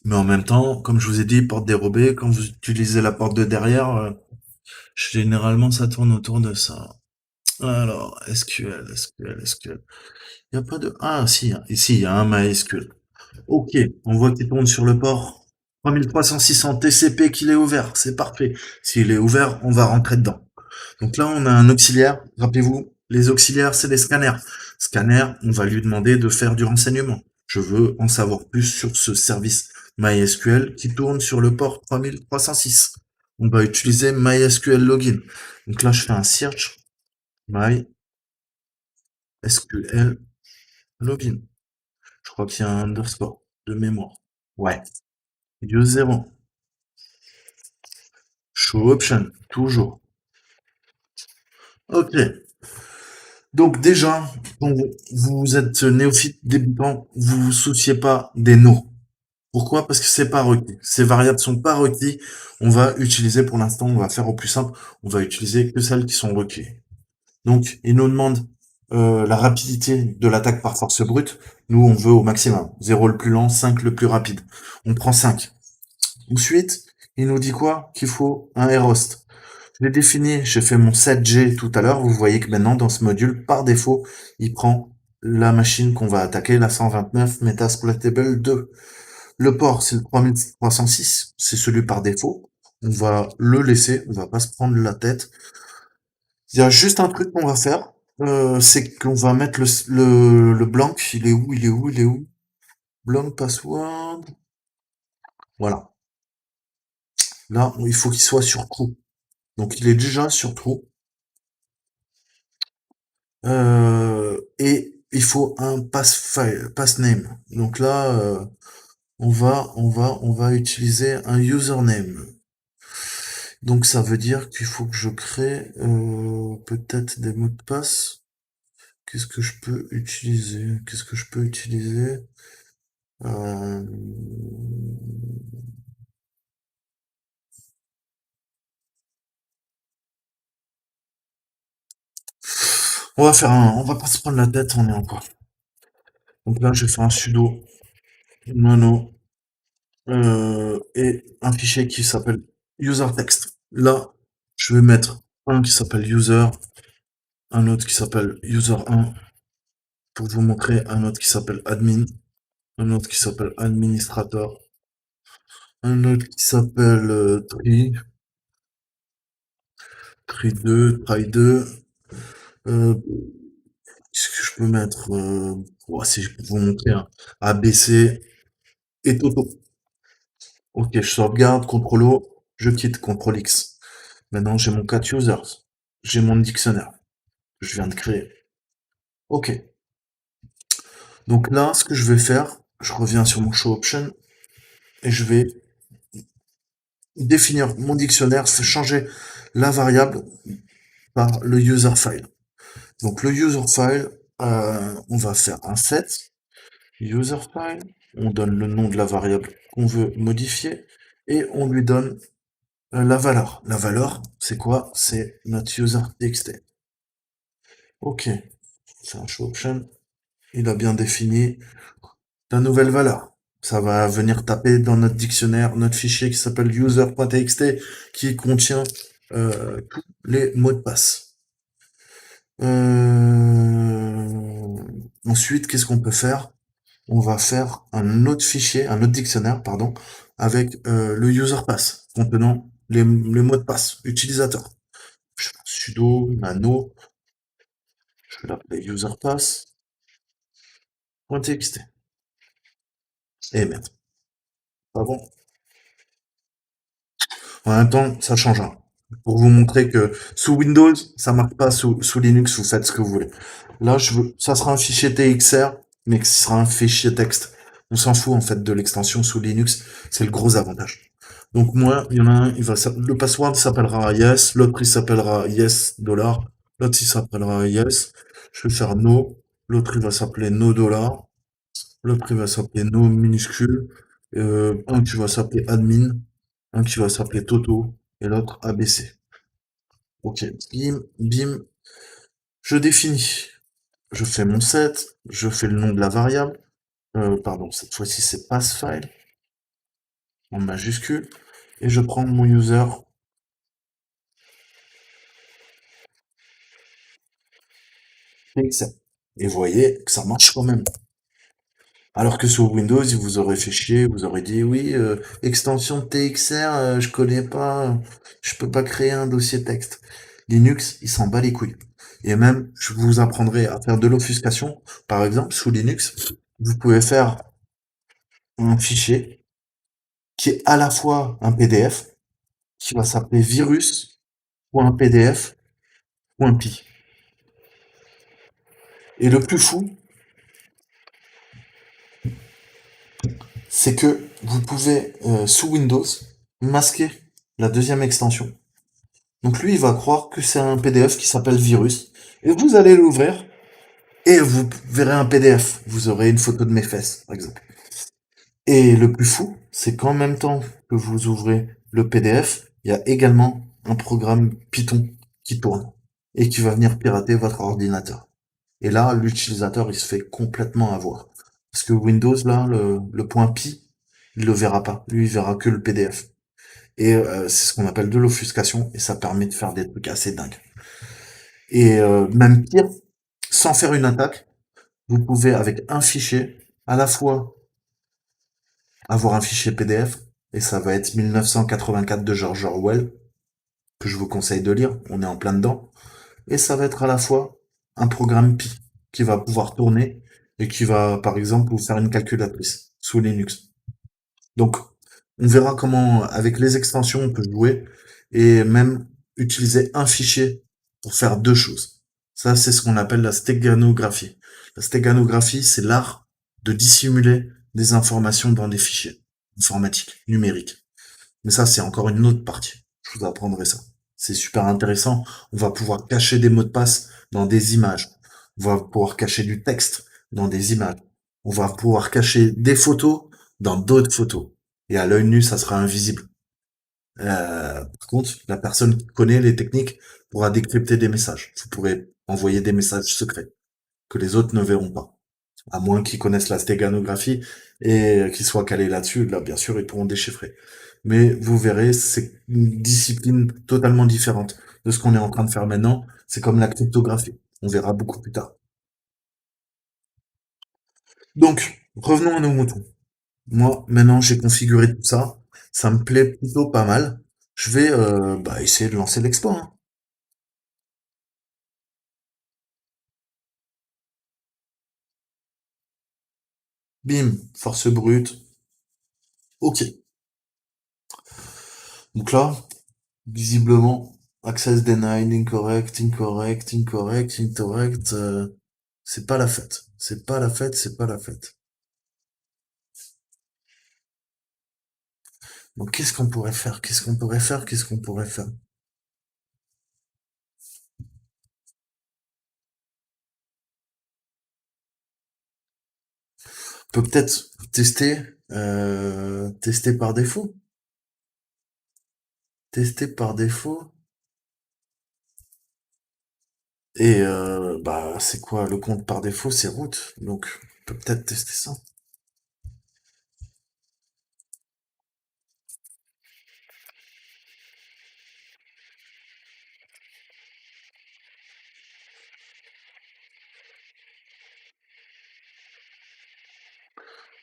Mais en même temps, comme je vous ai dit, porte dérobée, quand vous utilisez la porte de derrière, généralement ça tourne autour de ça. Alors, SQL. Il n'y a pas de... Ah, si, hein. Ici, il y a un MySQL. Ok, on voit qu'il tourne sur le port 3306 en TCP qu'il est ouvert, c'est parfait. S'il est ouvert, on va rentrer dedans. Donc là, on a un auxiliaire. Rappelez-vous, les auxiliaires, c'est des scanners. Scanner, on va lui demander de faire du renseignement. Je veux en savoir plus sur ce service MySQL qui tourne sur le port 3306. On va utiliser MySQL Login. Donc là, je fais un search MySQL Login. Je crois qu'il y a un underscore de mémoire. Ouais. Use 0. Show option. Toujours. Ok. Donc déjà, quand vous êtes néophyte débutant, vous vous souciez pas des noms. Pourquoi? Parce que c'est pas requis. Ces variables sont pas requis. On va utiliser pour l'instant, on va faire au plus simple, on va utiliser que celles qui sont requises. Donc, il nous demande la rapidité de l'attaque par force brute. Nous, on veut au maximum. 0 le plus lent, 5 le plus rapide. On prend 5. Ensuite, il nous dit quoi? Qu'il faut un R-host. Je l'ai défini, j'ai fait mon 7G tout à l'heure. Vous voyez que maintenant, dans ce module, par défaut, il prend la machine qu'on va attaquer, la 129 Metasploitable 2. Le port, c'est le 3306, c'est celui par défaut. On va le laisser, on va pas se prendre la tête. Il y a juste un truc qu'on va faire, c'est qu'on va mettre le blank. Il est où? Blank password. Voilà. Là, il faut qu'il soit sur true. Donc, il est déjà sur true. Et il faut un pass name. Donc là, on va utiliser un username. Donc ça veut dire qu'il faut que je crée peut-être des mots de passe. Qu'est-ce que je peux utiliser? Euh, on va pas se prendre la tête, on est encore. Donc là, je fais un sudo nano et un fichier qui s'appelle user text. Là, je vais mettre un qui s'appelle user, un autre qui s'appelle user1 pour vous montrer, un autre qui s'appelle admin, un autre qui s'appelle administrateur, un autre qui s'appelle try2. Euh, Qu'est-ce que je peux mettre si je peux vous montrer un ABC et Toto. Ok, je sauvegarde, CTRL O, je quitte, CTRL X. Maintenant, j'ai mon cat users. J'ai mon dictionnaire que je viens de créer. Ok. Donc là, ce que je vais faire, je reviens sur mon show option et je vais définir mon dictionnaire, changer la variable par le user file. Donc le user file, on va faire un set. user file, on donne le nom de la variable qu'on veut modifier et on lui donne la valeur. La valeur, c'est quoi? C'est notre user.txt. Ok, c'est un show option. Il a bien défini la nouvelle valeur. Ça va venir taper dans notre dictionnaire, notre fichier qui s'appelle user.txt qui contient tous les mots de passe. Ensuite, qu'est-ce qu'on peut faire? On va faire un autre fichier, un autre dictionnaire, pardon, avec le user pass contenant les mots de passe utilisateurs. Je fais sudo nano, je vais l'appeler userpass.txt. Et merde. Ah bon? En même temps, ça change rien. Pour vous montrer que sous Windows, ça marche pas, sous Linux, vous faites ce que vous voulez. Là, ça sera un fichier TXR, mais que ce sera un fichier texte. On s'en fout, en fait, de l'extension sous Linux. C'est le gros avantage. Donc, moi, il y en a un, le password s'appellera yes, l'autre, il s'appellera yes dollar, l'autre, il s'appellera yes. Je vais faire no, l'autre, il va s'appeler no dollar, l'autre, il va s'appeler no minuscule, un qui va s'appeler admin, un qui va s'appeler Toto et l'autre ABC. Ok, bim, bim, je définis. Je fais mon set, je fais le nom de la variable. Pardon, cette fois-ci c'est passFile en majuscule. Et je prends mon user TXR. Et vous voyez que ça marche quand même. Alors que sur Windows, il vous aurait fait chier, vous aurait dit oui, extension TXR, je connais pas, je peux pas créer un dossier texte. Linux, il s'en bat les couilles. Et même, je vous apprendrai à faire de l'obfuscation. Par exemple, sous Linux, vous pouvez faire un fichier qui est à la fois un PDF, qui va s'appeler virus.pdf.py. Et le plus fou, c'est que vous pouvez, sous Windows, masquer la deuxième extension. Donc lui, il va croire que c'est un PDF qui s'appelle virus. Et vous allez l'ouvrir et vous verrez un PDF. Vous aurez une photo de mes fesses, par exemple. Et le plus fou, c'est qu'en même temps que vous ouvrez le PDF, il y a également un programme Python qui tourne et qui va venir pirater votre ordinateur. Et là, l'utilisateur, il se fait complètement avoir. Parce que Windows, là, le point pi, il le verra pas. Lui, il verra que le PDF. Et c'est ce qu'on appelle de l'offuscation et ça permet de faire des trucs assez dingues. Et même pire, sans faire une attaque, vous pouvez avec un fichier à la fois avoir un fichier PDF, et ça va être 1984 de George Orwell, que je vous conseille de lire, on est en plein dedans, et ça va être à la fois un programme Pi qui va pouvoir tourner et qui va par exemple vous faire une calculatrice sous Linux. Donc on verra comment avec les extensions on peut jouer et même utiliser un fichier pour faire deux choses. Ça c'est ce qu'on appelle la stéganographie. La stéganographie c'est l'art de dissimuler des informations dans des fichiers informatiques, numériques. Mais ça, c'est encore une autre partie. Je vous apprendrai ça. C'est super intéressant. On va pouvoir cacher des mots de passe dans des images. On va pouvoir cacher du texte dans des images. On va pouvoir cacher des photos dans d'autres photos. Et à l'œil nu, ça sera invisible. Par contre, la personne qui connaît les techniques pourra décrypter des messages. Vous pourrez envoyer des messages secrets que les autres ne verront pas. À moins qu'ils connaissent la stéganographie et qu'ils soient calés là-dessus, là, bien sûr, ils pourront déchiffrer. Mais vous verrez, c'est une discipline totalement différente de ce qu'on est en train de faire maintenant. C'est comme la cryptographie. On verra beaucoup plus tard. Donc, revenons à nos moutons. Moi, maintenant, j'ai configuré tout ça. Ça me plaît plutôt pas mal. Je vais essayer de lancer l'export, hein. Bim, force brute. Ok. Donc là, visiblement, access denied, incorrect, incorrect, incorrect, incorrect. C'est pas la fête. C'est pas la fête, c'est pas la fête. Donc qu'est-ce qu'on pourrait faire? Qu'est-ce qu'on pourrait faire? Qu'est-ce qu'on pourrait faire? peut peut-être tester, tester par défaut. Tester par défaut. Et bah c'est quoi le compte par défaut? C'est root. Donc on peut peut-être tester ça.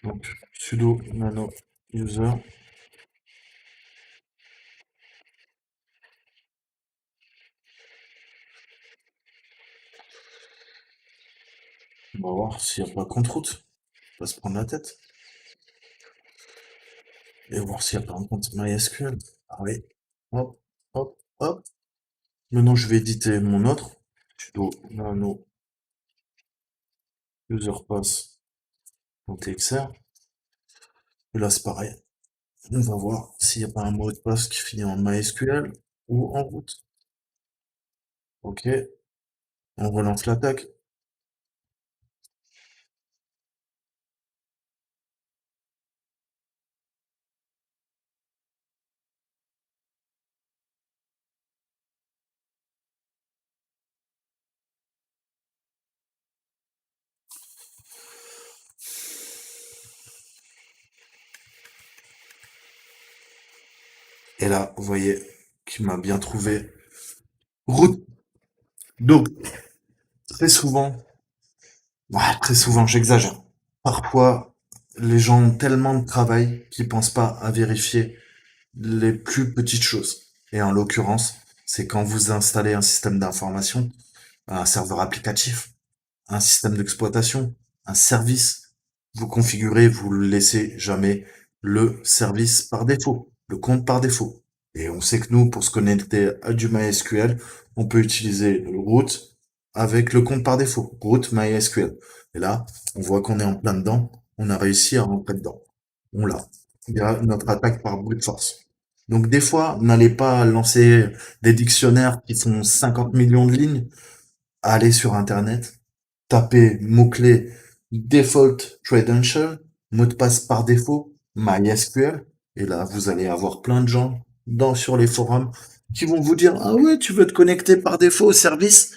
Donc sudo nano user. On va voir s'il n'y a pas contre root. On va se prendre la tête. Et voir s'il n'y a pas un compte MySQL. Ah oui. Hop, hop, hop. Maintenant je vais éditer mon autre. Sudo nano user pass.txr. Et là c'est pareil. On va voir s'il n'y a pas un mot de passe qui finit en MySQL ou en root. Ok. On relance l'attaque. Et là, vous voyez qu'il m'a bien trouvé route. Donc, très souvent, ouais, très souvent, j'exagère. Parfois, les gens ont tellement de travail qu'ils pensent pas à vérifier les plus petites choses. Et en l'occurrence, c'est quand vous installez un système d'information, un serveur applicatif, un système d'exploitation, un service, vous configurez, vous ne laissez jamais le service par défaut, le compte par défaut. Et on sait que nous, pour se connecter à du MySQL, on peut utiliser le root avec le compte par défaut, root MySQL. Et là, on voit qu'on est en plein dedans, on a réussi à rentrer dedans. On l'a. Il y a notre attaque par brute force. Donc des fois, n'allez pas lancer des dictionnaires qui font 50 millions de lignes, allez sur Internet, tapez mot-clé default credential, mot de passe par défaut, MySQL, et là, vous allez avoir plein de gens sur les forums qui vont vous dire, ah ouais, tu veux te connecter par défaut au service?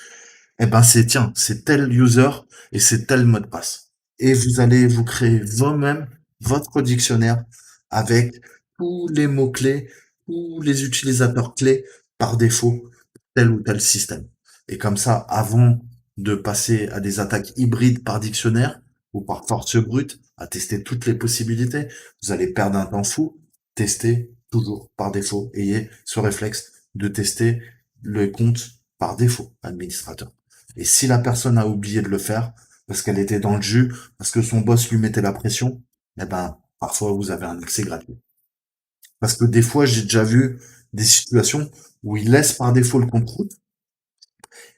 Eh ben, tiens, c'est tel user et c'est tel mot de passe. Et vous allez vous créer vous-même votre dictionnaire avec tous les mots-clés, tous les utilisateurs clés par défaut, tel ou tel système. Et comme ça, avant de passer à des attaques hybrides par dictionnaire ou par force brute, à tester toutes les possibilités, vous allez perdre un temps fou. Testez toujours par défaut. Ayez ce réflexe de tester le compte par défaut, administrateur. Et si la personne a oublié de le faire, parce qu'elle était dans le jus, parce que son boss lui mettait la pression, eh ben, parfois vous avez un accès gratuit. Parce que des fois, j'ai déjà vu des situations où ils laissent par défaut le compte route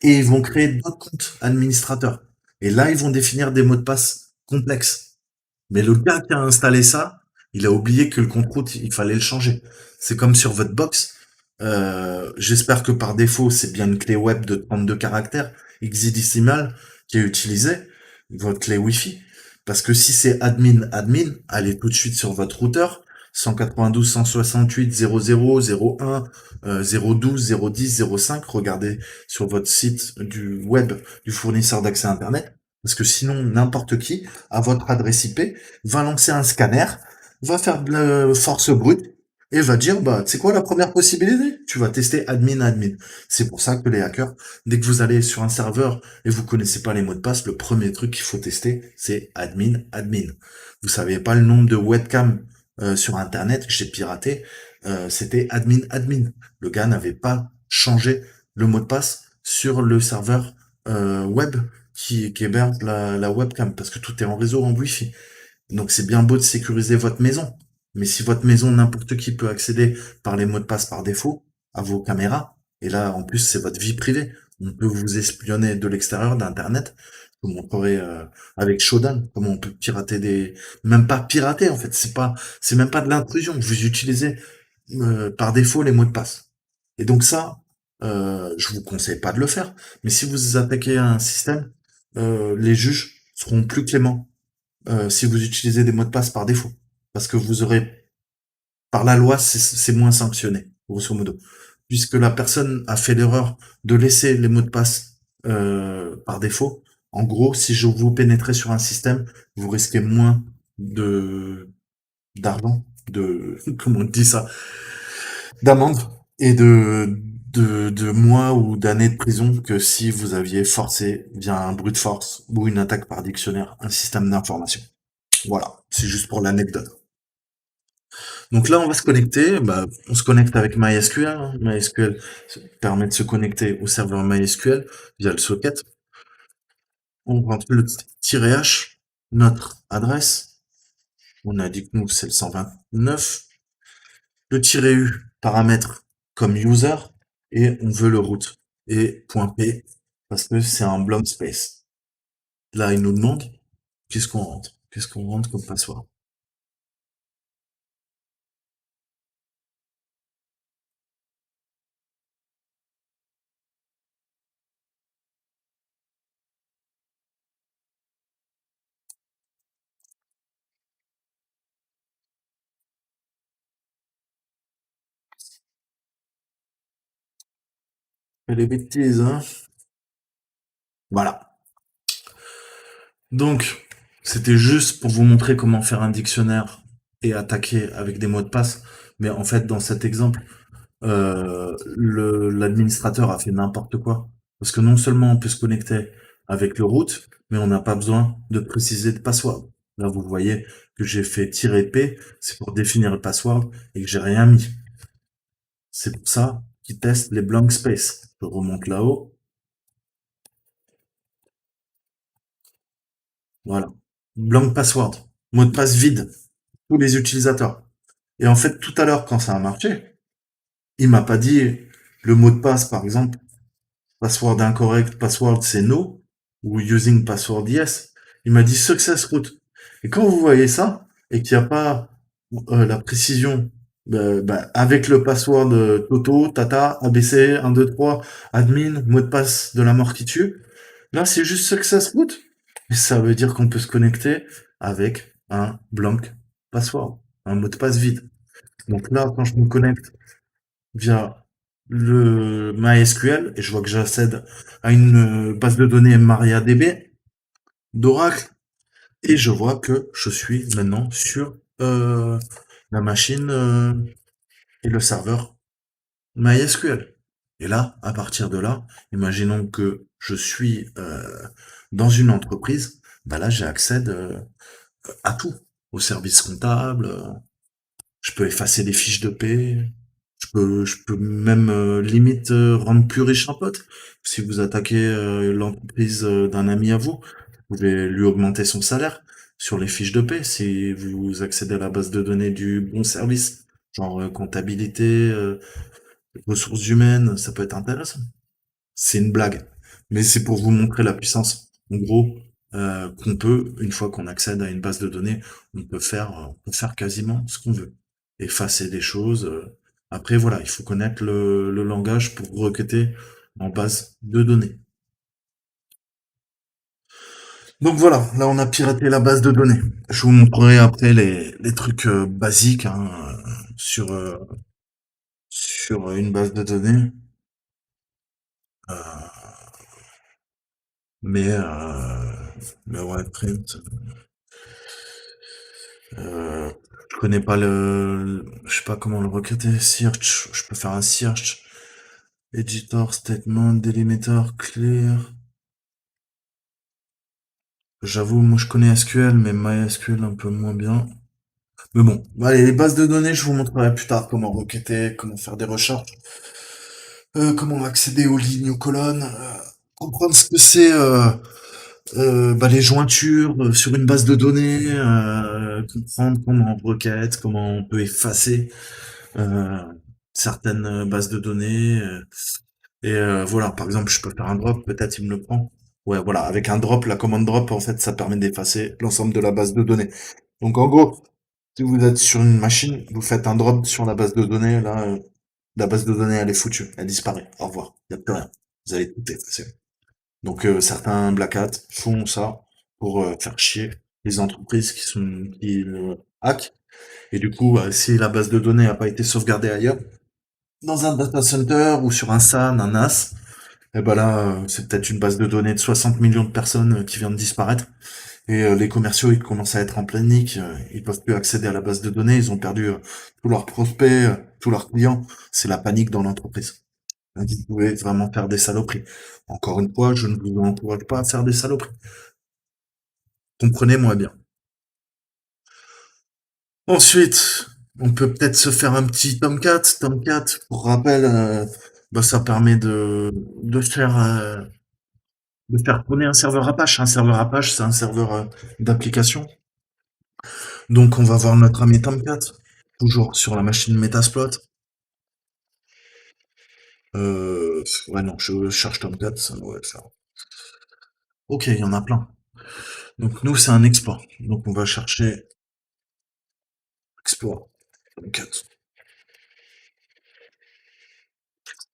et ils vont créer d'autres comptes administrateurs. Et là, ils vont définir des mots de passe complexes. Mais le gars qui a installé ça, il a oublié que le compte route, il fallait le changer. C'est comme sur votre box. J'espère que par défaut, c'est bien une clé web de 32 caractères hexadécimale qui est utilisée, votre clé Wi-Fi. Parce que si c'est admin, allez tout de suite sur votre routeur, 192.168.0.0.0.1, 0.12, 0.10, 0.5, regardez sur votre site du web du fournisseur d'accès Internet, parce que sinon, n'importe qui, à votre adresse IP, va lancer un scanner, va faire de la force brute, et va dire, bah, c'est quoi la première possibilité? Tu vas tester admin. C'est pour ça que les hackers, dès que vous allez sur un serveur et vous connaissez pas les mots de passe, le premier truc qu'il faut tester, c'est admin. Vous savez pas le nombre de webcams sur Internet que j'ai piraté, c'était admin. Le gars n'avait pas changé le mot de passe sur le serveur web qui héberge la webcam, parce que tout est en réseau, en Wi-Fi. Donc c'est bien beau de sécuriser votre maison, mais si votre maison, n'importe qui peut accéder par les mots de passe par défaut à vos caméras, et là en plus c'est votre vie privée, on peut vous espionner de l'extérieur d'Internet, je vous montrerai avec Shodan comment on peut pirater même pas pirater en fait, c'est même pas de l'intrusion, vous utilisez par défaut les mots de passe. Et donc ça, je vous conseille pas de le faire, mais si vous attaquez un système, les juges seront plus cléments si vous utilisez des mots de passe par défaut. Parce que vous aurez, par la loi, c'est moins sanctionné, grosso modo. Puisque la personne a fait l'erreur de laisser les mots de passe par défaut. En gros, si je vous pénétrez sur un système, vous risquez moins de d'argent, de comment on dit ça, d'amende et de mois ou d'années de prison que si vous aviez forcé via un brute force ou une attaque par dictionnaire un système d'information. Voilà, c'est juste pour l'anecdote. Donc là, on va se connecter. Bah, on se connecte avec MySQL, hein. MySQL permet de se connecter au serveur MySQL via le socket. On rentre le -h, notre adresse. On a dit que nous, c'est le 129. Le -u, paramètre comme user. Et on veut le root. Et .p, parce que c'est un blank space. Là, il nous demande qu'est-ce qu'on rentre. Qu'est-ce qu'on rentre comme password. Et les bêtises, hein. Voilà. Donc, c'était juste pour vous montrer comment faire un dictionnaire et attaquer avec des mots de passe. Mais en fait, dans cet exemple, l'administrateur a fait n'importe quoi. Parce que non seulement on peut se connecter avec le root, mais on n'a pas besoin de préciser de password. Là, vous voyez que j'ai fait "-p", c'est pour définir le password et que j'ai rien mis. C'est pour ça qu'ils testent les blank space. Je remonte là-haut. Voilà. Blank password. Mot de passe vide. Tous les utilisateurs. Et en fait, tout à l'heure, quand ça a marché, il m'a pas dit le mot de passe, par exemple, password incorrect, password c'est no, ou using password yes. Il m'a dit success root. Et quand vous voyez ça, et qu'il n'y a pas la précision avec le password Toto, Tata, ABC, 1, 2, 3, admin, mot de passe de la mort qui tue, là c'est juste success root. Et ça veut dire qu'on peut se connecter avec un blank password, un mot de passe vide. Donc là, quand je me connecte via le MySQL et je vois que j'accède à une base de données MariaDB d'Oracle et je vois que je suis maintenant sur la machine et le serveur MySQL. Et là, à partir de là, imaginons que je suis dans une entreprise, bah là j'ai accès à tout, au service comptable, je peux effacer les fiches de paie. Je peux même limite rendre plus riche un pote. Si vous attaquez l'entreprise d'un ami à vous, vous pouvez lui augmenter son salaire sur les fiches de paie si vous accédez à la base de données du bon service, genre comptabilité, ressources humaines, ça peut être intéressant. C'est une blague, mais c'est pour vous montrer la puissance. En gros, qu'on peut, une fois qu'on accède à une base de données, on peut faire quasiment ce qu'on veut. Effacer des choses. Après, voilà, il faut connaître le langage pour requêter en base de données. Donc voilà, là on a piraté la base de données. Je vous montrerai après les trucs basiques hein, sur, sur une base de données. Euh, mais, euh, mais ouais, print. Euh, je connais pas je sais pas comment le requêter. Search, je peux faire un search. Editor, statement, delimiter, clear. J'avoue, moi je connais SQL, mais MySQL un peu moins bien. Mais bon, allez, les bases de données, je vous montrerai plus tard comment requêter, comment faire des recherches, comment accéder aux lignes, aux colonnes, comprendre ce que c'est les jointures sur une base de données, comprendre comment on requête, comment on peut effacer euh, certaines bases de données. Voilà, par exemple, je peux faire un drop, peut-être il me le prend. Ouais, voilà, avec un drop, la commande drop, en fait, ça permet d'effacer l'ensemble de la base de données. Donc en gros, si vous êtes sur une machine, vous faites un drop sur la base de données, là, la base de données, elle est foutue, elle disparaît. Au revoir, il n'y a plus rien. Vous allez tout effacer. Donc certains Black Hat font ça pour faire chier les entreprises qui hackent. Et du coup, si la base de données n'a pas été sauvegardée ailleurs, dans un data center ou sur un SAN, un NAS, et ben là, c'est peut-être une base de données de 60 millions de personnes qui vient de disparaître. Et les commerciaux, ils commencent à être en panique, ils peuvent plus accéder à la base de données, ils ont perdu tous leurs prospects, tous leurs clients. C'est la panique dans l'entreprise. Donc, vous pouvez vraiment faire des saloperies. Encore une fois, je ne vous encourage pas à faire des saloperies. Comprenez-moi bien. Ensuite, on peut peut-être se faire un petit Tomcat. Tomcat, pour rappel, bah, ça permet de faire tourner un serveur Apache. Un serveur Apache, c'est un serveur d'application. Donc, on va voir notre ami Tomcat, toujours sur la machine Metasploit. Ouais, non, je cherche Tomcat, ça doit être ça. Ok, il y en a plein. Donc, nous, c'est un exploit. Donc, on va chercher exploit Tomcat.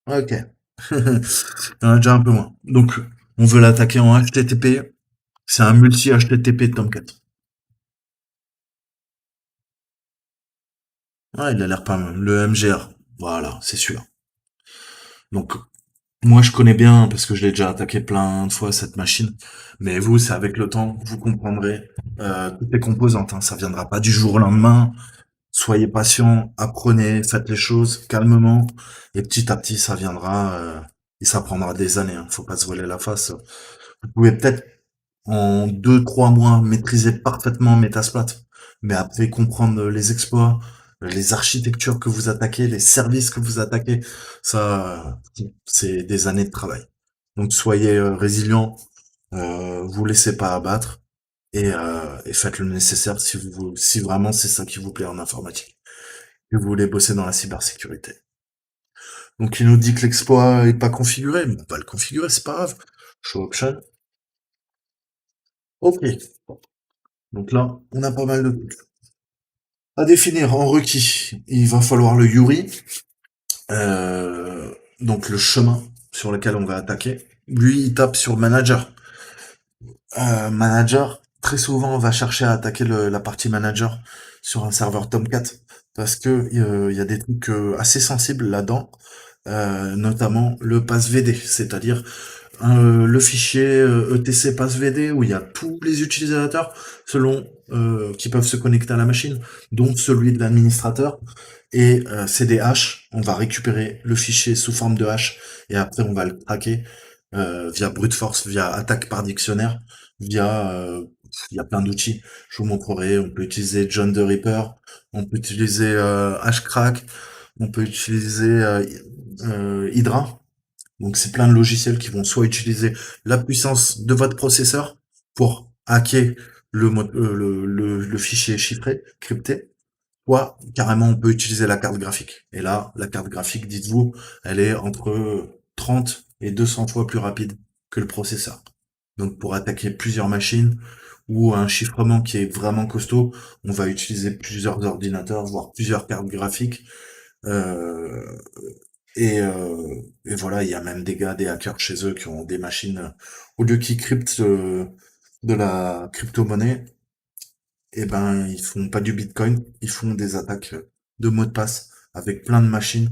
Ok. Il y en a déjà un peu moins. Donc, on veut l'attaquer en HTTP. C'est un multi-HTTP Tomcat. Ah, il a l'air pas mal. Le MGR. Voilà, c'est sûr. Donc, moi, je connais bien parce que je l'ai déjà attaqué plein de fois cette machine. Mais vous, c'est avec le temps, vous comprendrez toutes les composantes. Hein. Ça viendra pas du jour au lendemain. Soyez patient, apprenez, faites les choses calmement. Et petit à petit, ça viendra. Et ça prendra des années. Hein. Faut pas se voiler la face. Vous pouvez peut-être en 2, 3 mois maîtriser parfaitement Metasploit, mais après comprendre les exploits, les architectures que vous attaquez, les services que vous attaquez, ça, c'est des années de travail. Donc soyez résilients, vous laissez pas abattre et faites le nécessaire si vraiment c'est ça qui vous plaît en informatique, que vous voulez bosser dans la cybersécurité. Donc il nous dit que l'exploit est pas configuré, mais on va le configurer, c'est pas grave. Show option. Ok. Donc là, on a pas mal de trucs. À définir en requis, il va falloir le URI, donc le chemin sur lequel on va attaquer. Lui, il tape sur manager. Manager, très souvent, on va chercher à attaquer la partie manager sur un serveur Tomcat parce que il y a des trucs assez sensibles là-dedans, notamment le pass VD, c'est-à-dire le fichier etc passvd où il y a tous les utilisateurs selon qui peuvent se connecter à la machine, dont celui de l'administrateur. Et c'est des hashes. On va récupérer le fichier sous forme de hash et après on va le traquer via brute force, via attaque par dictionnaire, via il y a plein d'outils. Je vous montrerai. On peut utiliser John the Ripper, on peut utiliser Hashcrack, on peut utiliser Hydra. Donc c'est plein de logiciels qui vont soit utiliser la puissance de votre processeur pour hacker le fichier chiffré, crypté, soit carrément on peut utiliser la carte graphique. Et là, la carte graphique, dites-vous, elle est entre 30 et 200 fois plus rapide que le processeur. Donc pour attaquer plusieurs machines ou un chiffrement qui est vraiment costaud, on va utiliser plusieurs ordinateurs, voire plusieurs cartes graphiques. Euh, et voilà, il y a même des gars, des hackers chez eux qui ont des machines, au lieu qu'ils cryptent de la crypto-monnaie, et ben ils font pas du Bitcoin, ils font des attaques de mots de passe avec plein de machines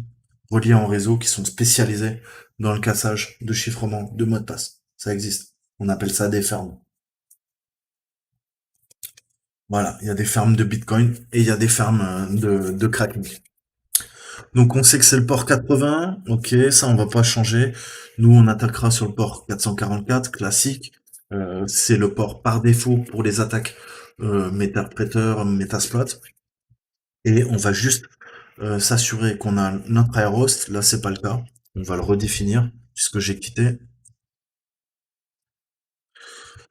reliées en réseau qui sont spécialisées dans le cassage de chiffrement de mots de passe. Ça existe. On appelle ça des fermes. Voilà, il y a des fermes de Bitcoin et il y a des fermes de cracking. Donc on sait que c'est le port 80, ok, ça on va pas changer. Nous on attaquera sur le port 444 classique. C'est le port par défaut pour les attaques Metapredator, Metasploit. Et on va juste s'assurer qu'on a notre airhost. Là c'est pas le cas. On va le redéfinir puisque j'ai quitté.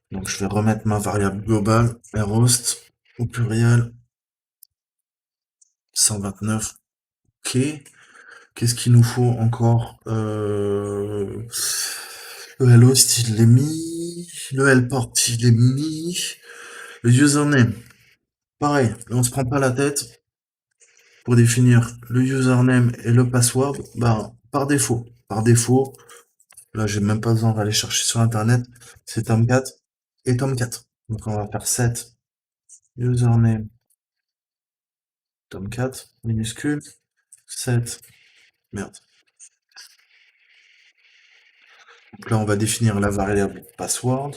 Donc je vais remettre ma variable globale airhost au pluriel 129. Ok. Qu'est-ce qu'il nous faut encore le hellost, il l'est mis. Le helport, il est mis. Le username, pareil. Là, on se prend pas la tête pour définir le username et le password. Bah, par défaut. Par défaut, là, j'ai même pas besoin d'aller chercher sur Internet. C'est Tomcat et Tomcat. Donc, on va faire set username, Tomcat, minuscule, 7, merde. Donc là, on va définir la variable password,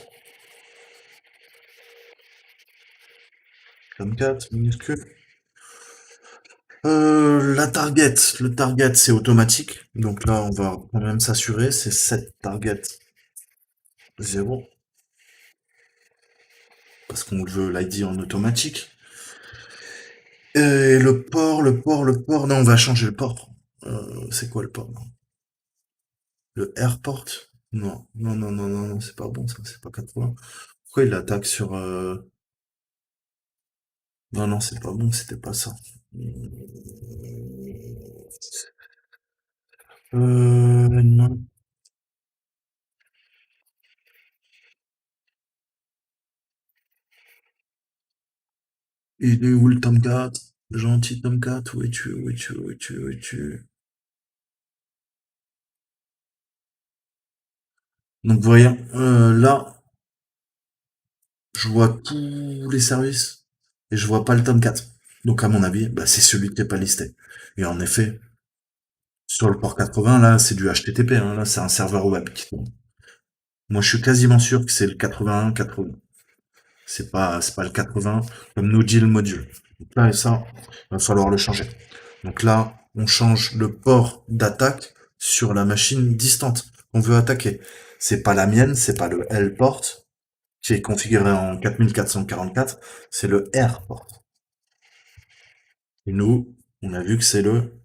Tomcat, minuscule. Le target c'est automatique, donc là on va quand même s'assurer, c'est set target 0, parce qu'on veut l'ID en automatique. Et non, on va changer le port. C'est quoi le port? Le airport? Non, non, non, non, non, non, c'est pas bon ça, c'est pas 80. Pourquoi il attaque sur... Non, non, c'est pas bon, c'était pas ça. Non. Il est où le Tomcat? Gentil Tomcat, où es-tu, où es-tu, où es-tu, où es-tu? Donc voyons, là, je vois tous les services et je vois pas le Tomcat. Donc à mon avis, bah, c'est celui qui n'est pas listé. Et en effet, sur le port 80, là, c'est du HTTP, hein, là, c'est un serveur web qui tourne. Moi, je suis quasiment sûr que c'est le 81-80. C'est pas le 80, comme nous dit le module. Donc là, et ça, il va falloir le changer. Donc là, on change le port d'attaque sur la machine distante qu'on veut attaquer. C'est pas la mienne, c'est pas le L port qui est configuré en 4444, c'est le R port. Et nous, on a vu que c'est le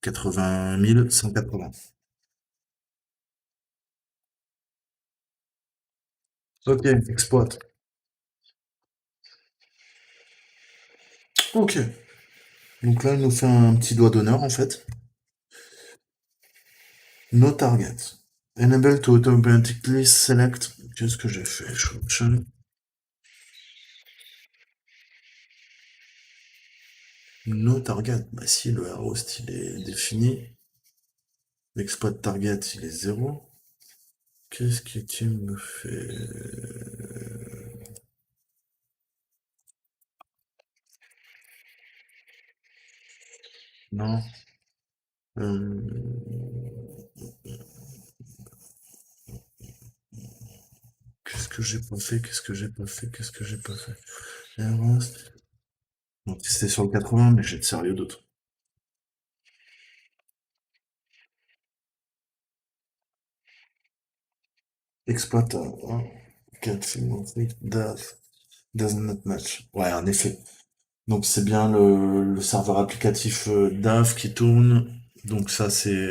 80 180. Ok, exploite. Ok. Donc là, il nous fait un petit doigt d'honneur en fait. No target. Enable to automatically select. Qu'est-ce que j'ai fait? Option. No target. Bah si, le host il est défini. L'exploit target il est 0. Qu'est-ce que tu me fais? Non. Euh, Qu'est-ce que j'ai pas fait? Qu'est-ce que j'ai pas fait? Qu'est-ce que j'ai pas fait? Host. Donc c'était sur le 80, mais j'ai de sérieux d'autres. Exploit. Cat film does not match. Ouais, en effet. Donc c'est bien le serveur applicatif DAV qui tourne. Donc ça c'est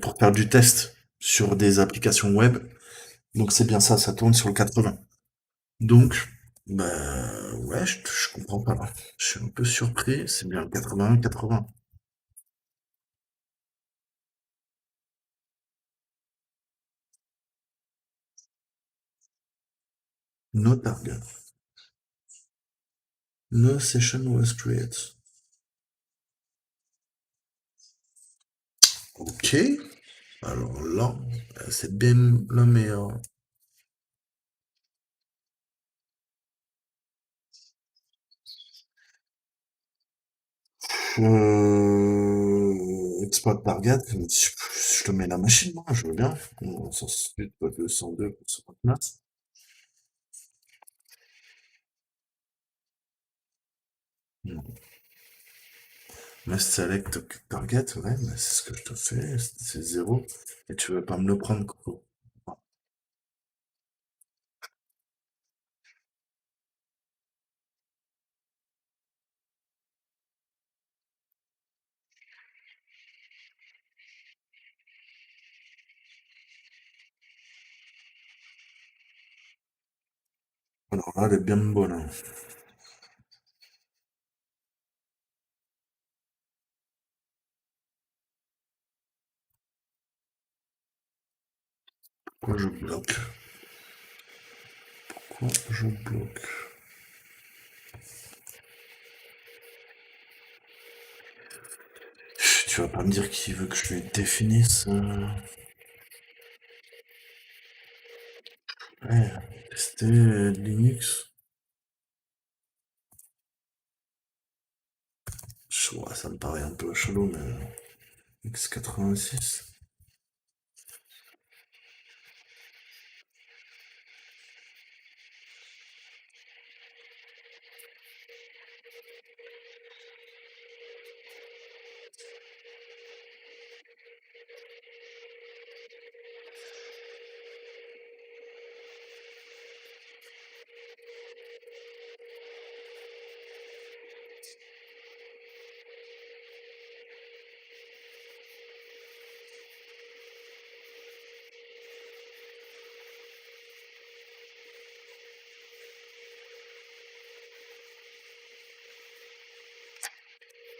pour faire du test sur des applications web. Donc c'est bien ça, ça tourne sur le 80. Donc bah ouais, je comprends pas. Je suis un peu surpris. C'est bien le 81, 80. No target. No session was created. Ok. Alors là, c'est bien le meilleur. Exploit target, je te mets la machine, moi, je veux bien. On s'en suit pas 202 pour 59. Non. Must select target, ouais, mais c'est ce que je te fais, c'est 0. Et tu veux pas me le prendre, Coco. Alors là, elle est bien bonne, hein. Pourquoi je bloque? Pourquoi je bloque? Tu vas pas me dire qu'il veut que je lui définisse. Ouais, tester Linux. Ouais, ça me paraît un peu chelou, mais X86.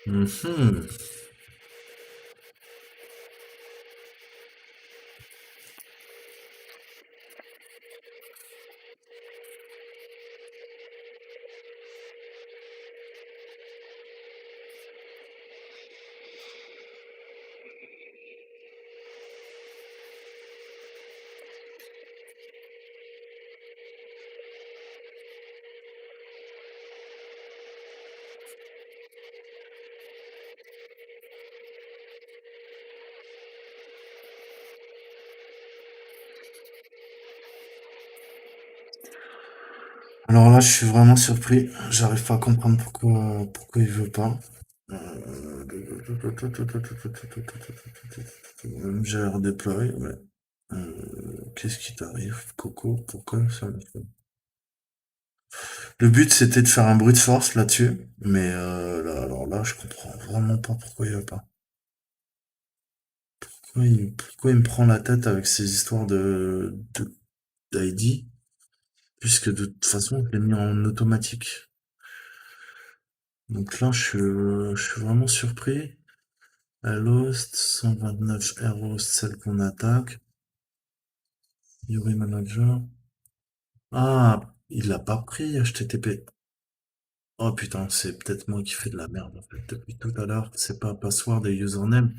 Mhm. Alors là, je suis vraiment surpris. J'arrive pas à comprendre pourquoi il veut pas. MGR deploy, ouais. Qu'est-ce qui t'arrive, Coco? Pourquoi ça me fait? Le but, c'était de faire un brute force là-dessus, mais alors là, je comprends vraiment pas pourquoi il veut pas. Pourquoi il me prend la tête avec ces histoires d'ID, puisque de toute façon, je l'ai mis en automatique. Donc là, je suis vraiment surpris. Lost, 129 Air celle qu'on attaque. Yuri Manager. Ah, il l'a pas pris, HTTP. Oh putain, c'est peut-être moi qui fais de la merde en fait. Depuis tout à l'heure, c'est pas password et username.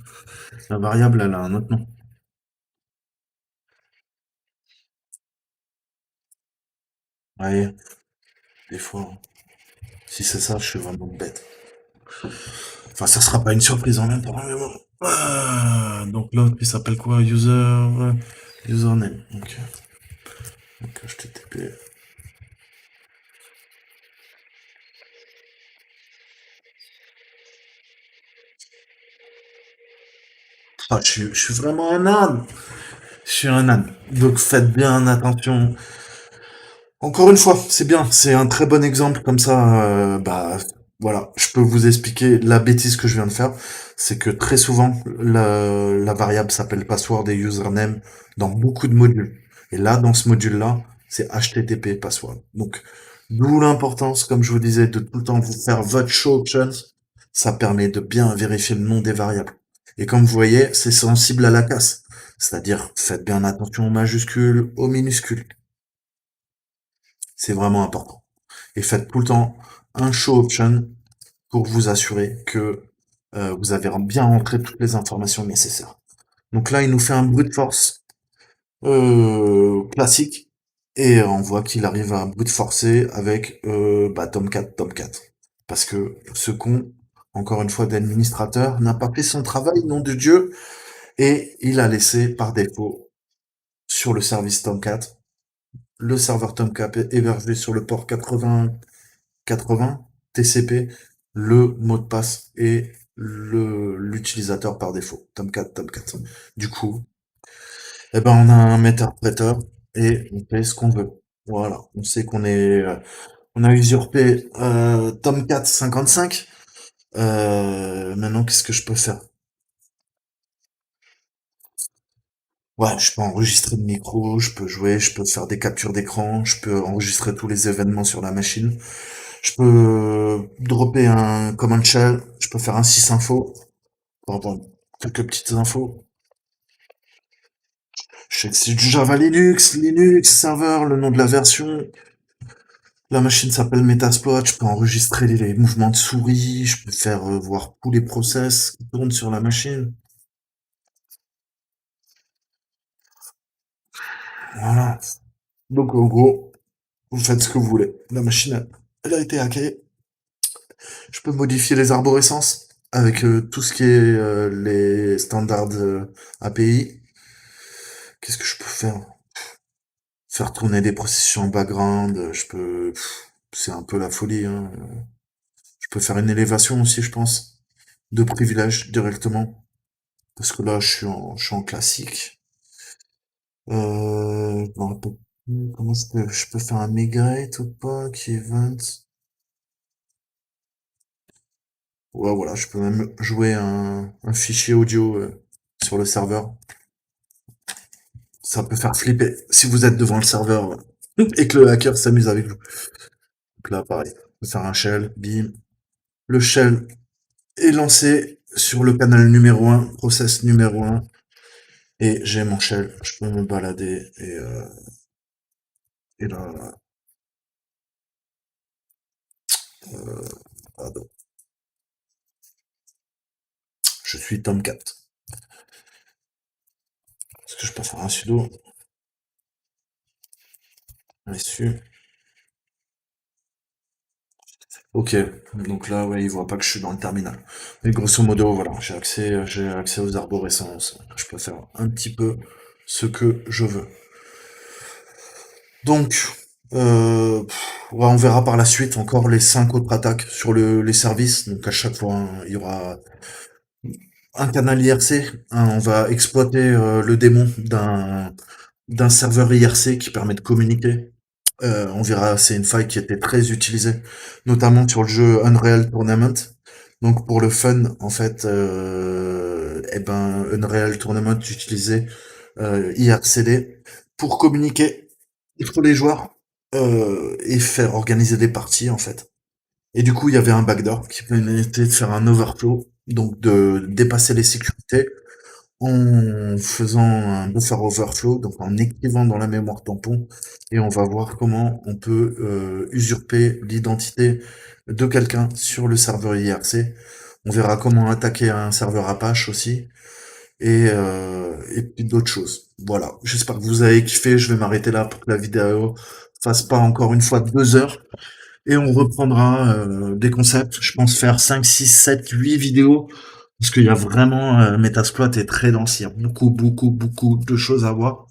La variable, elle a un autre nom. Ouais, des fois, hein. Si c'est ça, je suis vraiment bête. Enfin, ça sera pas une surprise en même temps, mais bon. Donc l'autre, il s'appelle quoi? Username. Donc HTTP. Ah, je suis vraiment un âne. Je suis un âne. Donc faites bien attention. Encore une fois, c'est bien, c'est un très bon exemple comme ça. Bah voilà, je peux vous expliquer la bêtise que je viens de faire. C'est que très souvent, la variable s'appelle password et username dans beaucoup de modules. Et là, dans ce module-là, c'est HTTP password. Donc, d'où l'importance, comme je vous disais, de tout le temps vous faire votre show options. Ça permet de bien vérifier le nom des variables. Et comme vous voyez, c'est sensible à la casse. C'est-à-dire, faites bien attention aux majuscules, aux minuscules. C'est vraiment important. Et faites tout le temps un show option pour vous assurer que vous avez bien rentré toutes les informations nécessaires. Donc là, il nous fait un brute force classique et on voit qu'il arrive à brute forcer avec Tomcat. Parce que ce con, encore une fois, d'administrateur, n'a pas fait son travail, nom de Dieu, et il a laissé par défaut sur le service Tomcat, le serveur Tomcat hébergé sur le port 80 TCP, le mot de passe et l'utilisateur par défaut. Tomcat. Du coup, eh ben, on a un interpréteur et on fait ce qu'on veut. Voilà. On sait on a usurpé, Tomcat 55. Maintenant, qu'est-ce que je peux faire? Ouais, je peux enregistrer le micro, je peux jouer, je peux faire des captures d'écran, je peux enregistrer tous les événements sur la machine. Je peux dropper un command shell, je peux faire un sysinfo pour avoir quelques petites infos. Je sais que c'est du Java Linux serveur, le nom de la version. La machine s'appelle Metasploit, je peux enregistrer les mouvements de souris, je peux faire voir tous les process qui tournent sur la machine. Voilà. Donc en gros, vous faites ce que vous voulez. La machine, elle a été hackée. Je peux modifier les arborescences. avec tout ce qui est les standards API. Qu'est-ce que je peux faire? Faire tourner des processus en background, je peux... C'est un peu la folie, hein. Je peux faire une élévation aussi, je pense, de privilèges directement. Parce que là, je suis en classique. Je me rappelle plus comment je peux faire un migrate ou pas, qui event. Ouais, voilà, je peux même jouer un fichier audio sur le serveur. Ça peut faire flipper si vous êtes devant le serveur et que le hacker s'amuse avec vous. Donc là, pareil, on peut faire un shell, bim. Le shell est lancé sur le canal numéro un, process numéro un, et j'ai mon shell. Je peux me balader et là, pardon, je suis Tomcat. Est-ce que je peux faire un sudo su. Ok, donc là, ouais, il voit pas que je suis dans le terminal. Mais grosso modo, voilà, j'ai accès aux arborescences. Je peux faire un petit peu ce que je veux. Donc, ouais, on verra par la suite encore les 5 autres attaques sur les services. Donc à chaque fois, hein, il y aura un canal IRC. Hein, on va exploiter le démon d'un serveur IRC qui permet de communiquer. On verra, c'est une faille qui était très utilisée, notamment sur le jeu Unreal Tournament. Donc pour le fun, en fait, eh ben Unreal Tournament utilisait IRCD pour communiquer entre les joueurs et faire organiser des parties en fait. Et du coup, il y avait un backdoor qui permettait de faire un overflow, donc de dépasser les sécurités en faisant un buffer overflow, donc en écrivant dans la mémoire tampon, et on va voir comment on peut usurper l'identité de quelqu'un sur le serveur IRC. On verra comment attaquer un serveur Apache aussi, et puis d'autres choses. Voilà, j'espère que vous avez kiffé, je vais m'arrêter là pour que la vidéo fasse pas encore une fois 2 heures, et on reprendra des concepts, je pense faire 5, 6, 7, 8 vidéos parce qu'il y a vraiment, Metasploit est très dense, il y a beaucoup, beaucoup, beaucoup de choses à voir.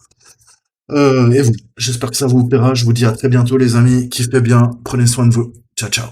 Et voilà, j'espère que ça vous plaira. Je vous dis à très bientôt les amis, kiffez bien, prenez soin de vous. Ciao, ciao.